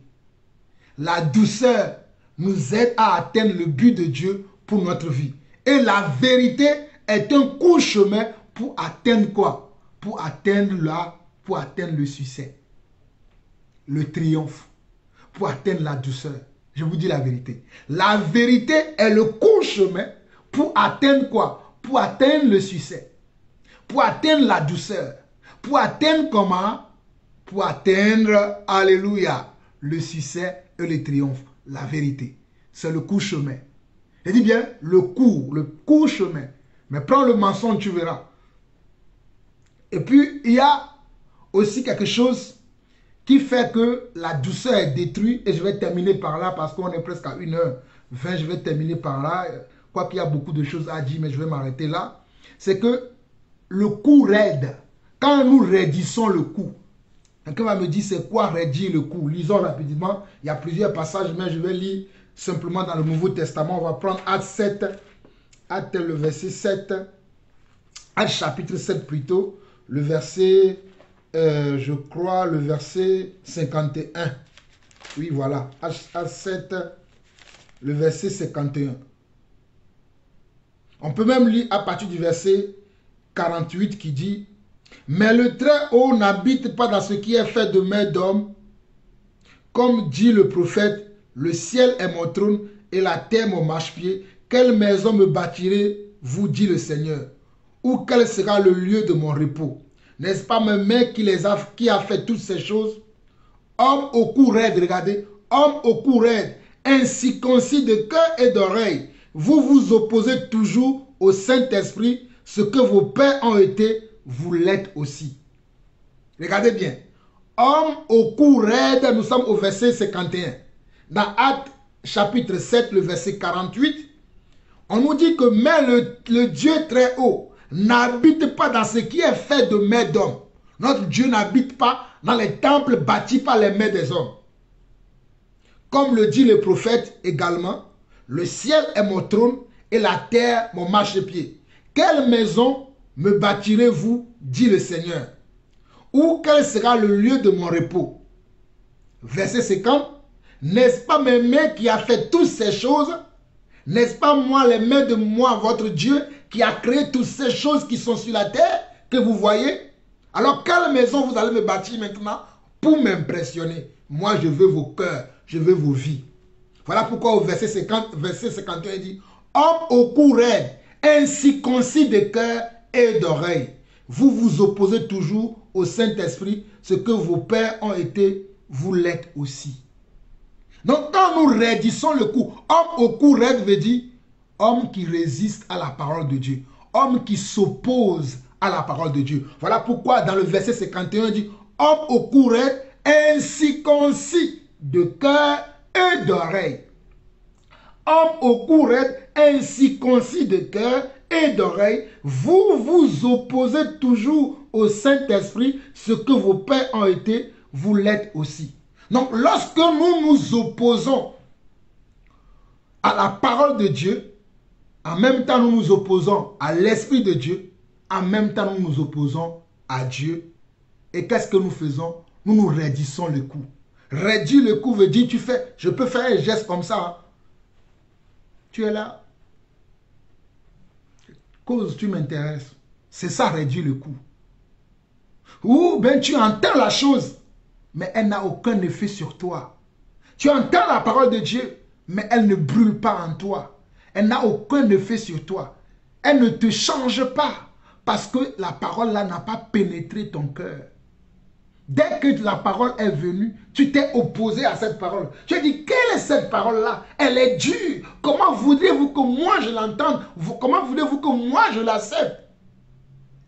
La douceur nous aide à atteindre le but de Dieu pour notre vie. Et la vérité est un court chemin pour atteindre quoi? Pour atteindre le succès, le triomphe, pour atteindre la douceur. Je vous dis la vérité. La vérité est le court chemin pour atteindre quoi? Pour atteindre le succès, pour atteindre la douceur, pour atteindre comment? Pour atteindre, alléluia, le succès et le triomphe. La vérité, c'est le court chemin. Je dis bien le court chemin. Mais prends le mensonge, tu verras. Et puis, il y a aussi quelque chose qui fait que la douceur est détruite. Et je vais terminer par là parce qu'on est presque à 1h20. Je vais terminer par là. Quoi qu'il y a beaucoup de choses à dire, mais je vais m'arrêter là. C'est que le cou raide, quand nous raidissons le cou, quelqu'un va me dire c'est quoi raidir le cou? Lisons rapidement. Il y a plusieurs passages, mais je vais lire simplement dans le Nouveau Testament. On va prendre Actes 7, Actes le verset 7, Actes chapitre 7 plutôt, le verset, je crois, le verset 51. Oui, voilà, Actes 7, le verset 51. On peut même lire à partir du verset 48 qui dit « Mais le Très-Haut n'habite pas dans ce qui est fait de main d'homme. Comme dit le prophète, le ciel est mon trône et la terre mon marchepied. Quelle maison me bâtirez-vous, dit le Seigneur? Ou quel sera le lieu de mon repos? N'est-ce pas ma main qui a fait toutes ces choses? Homme au cou raide, regardez, homme au cou raide, incirconcis de cœur et d'oreille. Vous vous opposez toujours au Saint-Esprit, ce que vos pères ont été, vous l'êtes aussi. » Regardez bien. Homme au cou raide, nous sommes au verset 51. Dans Actes chapitre 7, le verset 48, on nous dit que mais le Dieu très haut n'habite pas dans ce qui est fait de mains d'hommes. Notre Dieu n'habite pas dans les temples bâtis par les mains des hommes. Comme le dit le prophète également, le ciel est mon trône et la terre mon marchepied. Quelle maison me bâtirez-vous, dit le Seigneur? Ou quel sera le lieu de mon repos? Verset 50. N'est-ce pas mes mains qui a fait toutes ces choses? N'est-ce pas moi, les mains de moi, votre Dieu, qui a créé toutes ces choses qui sont sur la terre, que vous voyez? Alors, quelle maison vous allez me bâtir maintenant pour m'impressionner? Moi, je veux vos cœurs, je veux vos vies. Voilà pourquoi au verset 51, il dit, homme au cou raide, incirconcis de cœur et d'oreille. Vous vous opposez toujours au Saint-Esprit, ce que vos pères ont été, vous l'êtes aussi. Donc quand nous raidissons le cou, homme au cou raide veut dire homme qui résiste à la parole de Dieu, homme qui s'oppose à la parole de Dieu. Voilà pourquoi dans le verset 51, il dit homme au cou raide, incirconcis de cœur et d'oreille. Homme au cou raide, incirconcis de cœur et d'oreille, vous vous opposez toujours au Saint-Esprit, ce que vos pères ont été, vous l'êtes aussi. Donc, lorsque nous nous opposons à la parole de Dieu, en même temps nous nous opposons à l'Esprit de Dieu, en même temps nous nous opposons à Dieu. Et qu'est-ce que nous faisons? Nous nous raidissons le cou. Raidir le cou veut dire, je peux faire un geste comme ça. Hein. Tu es là. Cause, tu m'intéresses. C'est ça, raidir le cou. Ou bien tu entends la chose, mais elle n'a aucun effet sur toi. Tu entends la parole de Dieu, mais elle ne brûle pas en toi. Elle n'a aucun effet sur toi. Elle ne te change pas, parce que la parole là n'a pas pénétré ton cœur. Dès que la parole est venue, tu t'es opposé à cette parole. Tu as dit, quelle est cette parole-là? Elle est dure. Comment voudriez-vous que moi je l'entende? Comment voulez-vous que moi je l'accepte?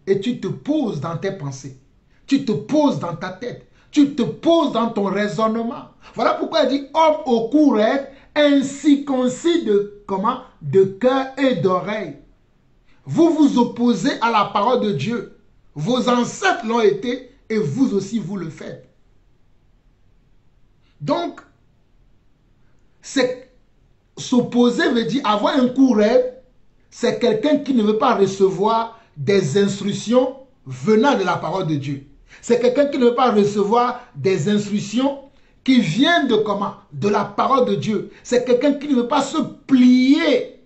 Et tu te poses dans tes pensées. Tu te poses dans ta tête. Tu te poses dans ton raisonnement. Voilà pourquoi il dit, homme au cou raide, incirconcis de cœur et d'oreille. Vous vous opposez à la parole de Dieu. Vos ancêtres l'ont été et vous aussi vous le faites. Donc, s'opposer veut dire avoir un cou raide, c'est quelqu'un qui ne veut pas recevoir des instructions venant de la parole de Dieu. C'est quelqu'un qui ne veut pas recevoir des instructions qui viennent de comment? De la parole de Dieu. C'est quelqu'un qui ne veut pas se plier.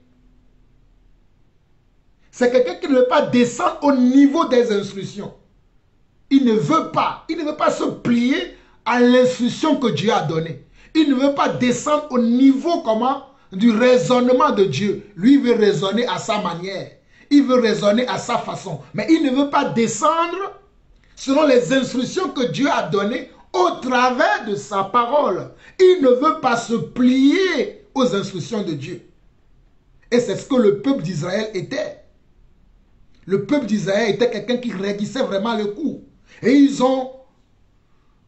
C'est quelqu'un qui ne veut pas descendre au niveau des instructions. Il ne veut pas se plier à l'instruction que Dieu a donnée. Il ne veut pas descendre au niveau comment? Du raisonnement de Dieu. Lui veut raisonner à sa manière. Il veut raisonner à sa façon. Mais il ne veut pas descendre selon les instructions que Dieu a données au travers de sa parole. Il ne veut pas se plier aux instructions de Dieu. Et c'est ce que le peuple d'Israël était. Le peuple d'Israël était quelqu'un qui raidissait vraiment le cou. Et ils ont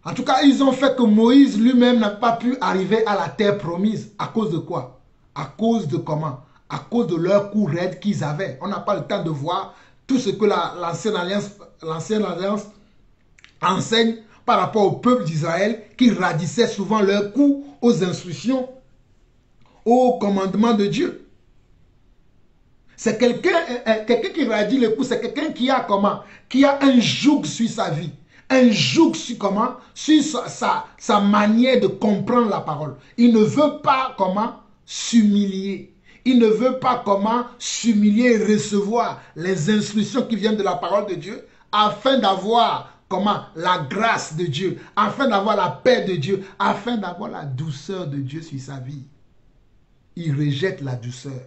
En tout cas, ils ont fait que Moïse lui-même n'a pas pu arriver à la terre promise. À cause de quoi? À cause de comment? À cause de leur coup raide qu'ils avaient. On n'a pas le temps de voir tout ce que l'ancienne alliance enseigne par rapport au peuple d'Israël qui radissait souvent leur coup aux instructions, aux commandements de Dieu. C'est quelqu'un qui radie le coup, c'est quelqu'un qui a comment? Qui a un joug sur sa vie. Un joug sur comment? Sur sa manière de comprendre la parole. Il ne veut pas comment? S'humilier. Il ne veut pas comment? S'humilier et recevoir les instructions qui viennent de la parole de Dieu afin d'avoir comment? La grâce de Dieu, afin d'avoir la paix de Dieu, afin d'avoir la douceur de Dieu sur sa vie. Il rejette la douceur.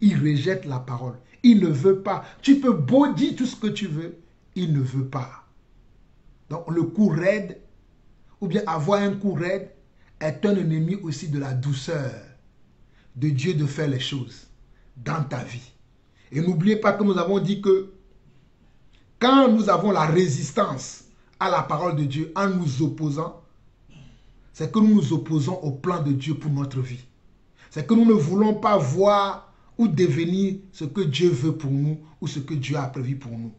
Il rejette la parole. Il ne veut pas. Tu peux beau dire tout ce que tu veux. Il ne veut pas. Donc le coup raide, ou bien avoir un coup raide, est un ennemi aussi de la douceur de Dieu de faire les choses dans ta vie. Et n'oubliez pas que nous avons dit que quand nous avons la résistance à la parole de Dieu en nous opposant, c'est que nous nous opposons au plan de Dieu pour notre vie. C'est que nous ne voulons pas voir ou devenir ce que Dieu veut pour nous ou ce que Dieu a prévu pour nous.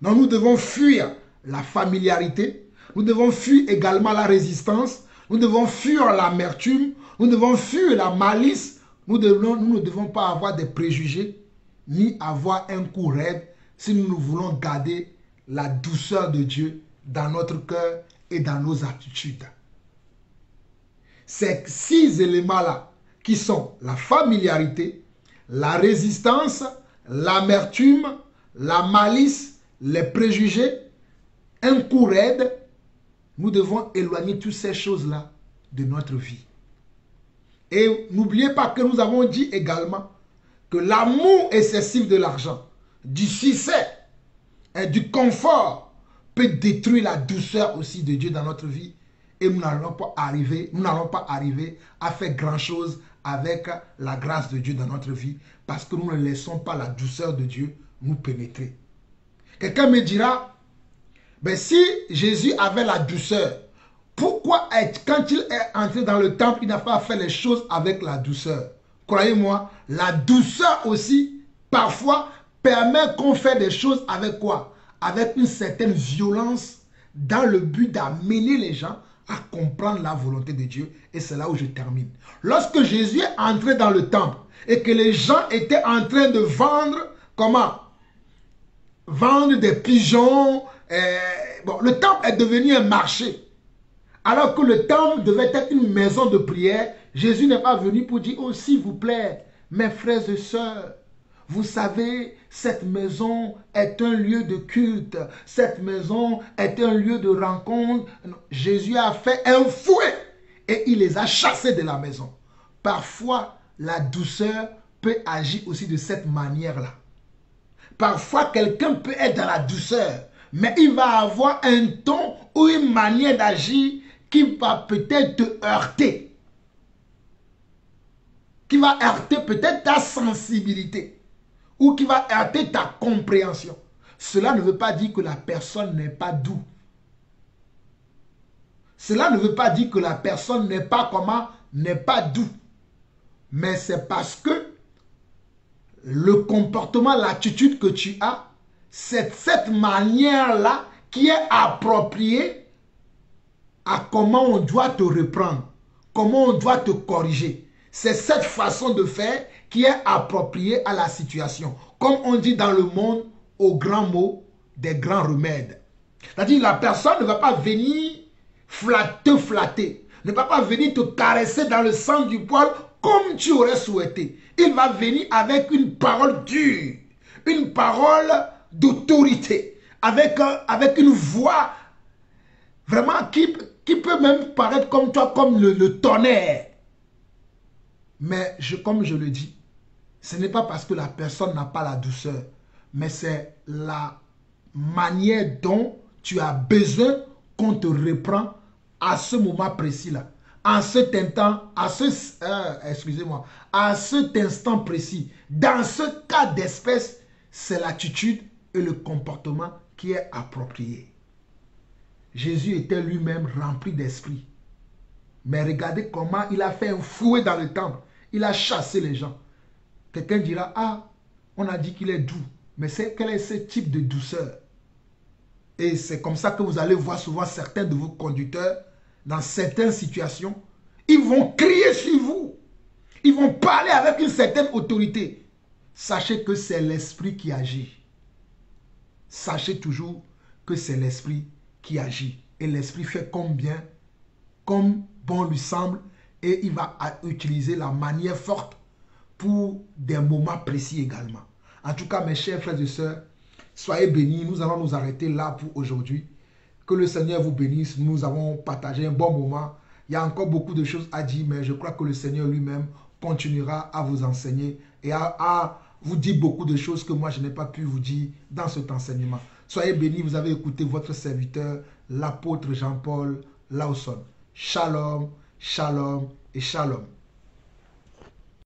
Donc nous devons fuir la familiarité, nous devons fuir également la résistance, nous devons fuir l'amertume, nous devons fuir la malice, nous ne devons pas avoir des préjugés ni avoir un coup raide si nous voulons garder la douceur de Dieu dans notre cœur et dans nos attitudes. Ces 6 éléments-là qui sont la familiarité, la résistance, l'amertume, la malice, les préjugés, un coup raide, nous devons éloigner toutes ces choses-là de notre vie. Et n'oubliez pas que nous avons dit également que l'amour excessif de l'argent, du succès et du confort peut détruire la douceur aussi de Dieu dans notre vie. Et nous n'allons pas arriver à faire grand-chose avec la grâce de Dieu dans notre vie parce que nous ne laissons pas la douceur de Dieu nous pénétrer. Quelqu'un me dira, ben si Jésus avait la douceur, pourquoi quand il est entré dans le temple, il n'a pas fait les choses avec la douceur? Croyez-moi, la douceur aussi, parfois, permet qu'on fait des choses avec quoi? Avec une certaine violence dans le but d'amener les gens à comprendre la volonté de Dieu. Et c'est là où je termine. Lorsque Jésus est entré dans le temple et que les gens étaient en train de vendre, comment? Vendre des pigeons. Bon, le temple est devenu un marché. Alors que le temple devait être une maison de prière, Jésus n'est pas venu pour dire, oh s'il vous plaît, mes frères et sœurs, vous savez, cette maison est un lieu de culte. Cette maison est un lieu de rencontre. Jésus a fait un fouet et il les a chassés de la maison. Parfois, la douceur peut agir aussi de cette manière-là. Parfois, quelqu'un peut être dans la douceur, mais il va avoir un ton ou une manière d'agir qui va peut-être te heurter. Qui va heurter peut-être ta sensibilité. Ou qui va heurter ta compréhension. Cela ne veut pas dire que la personne n'est pas doux. Cela ne veut pas dire que la personne n'est pas comment? N'est pas doux. Mais c'est parce que le comportement, l'attitude que tu as, c'est cette manière-là qui est appropriée à comment on doit te reprendre, comment on doit te corriger. C'est cette façon de faire qui est appropriée à la situation. Comme on dit dans le monde, au grand mot, des grands remèdes. C'est-à-dire la personne ne va pas venir te flatter, ne va pas venir te caresser dans le sens du poil comme tu aurais souhaité. Il va venir avec une parole dure, une parole d'autorité, avec une voix vraiment qui peut même paraître comme toi, comme le tonnerre. Mais comme je le dis, ce n'est pas parce que la personne n'a pas la douceur, mais c'est la manière dont tu as besoin qu'on te reprend à ce moment précis-là. En cet instant, à cet instant précis. Dans ce cas d'espèce, c'est l'attitude et le comportement qui est approprié. Jésus était lui-même rempli d'esprit. Mais regardez comment il a fait un fouet dans le temple. Il a chassé les gens. Quelqu'un dira, ah, on a dit qu'il est doux. Mais quel est ce type de douceur? Et c'est comme ça que vous allez voir souvent certains de vos conducteurs, dans certaines situations, ils vont crier sur vous. Ils vont parler avec une certaine autorité. Sachez que c'est l'esprit qui agit. Sachez toujours que c'est l'esprit qui agit. Et l'esprit fait comme bon lui semble. Et il va utiliser la manière forte pour des moments précis également. En tout cas, mes chers frères et sœurs, soyez bénis. Nous allons nous arrêter là pour aujourd'hui. Que le Seigneur vous bénisse. Nous avons partagé un bon moment. Il y a encore beaucoup de choses à dire, mais je crois que le Seigneur lui-même continuera à vous enseigner et à vous dire beaucoup de choses que moi je n'ai pas pu vous dire dans cet enseignement. Soyez bénis, vous avez écouté votre serviteur, l'apôtre Jean-Paul Lawson. Shalom, shalom et shalom.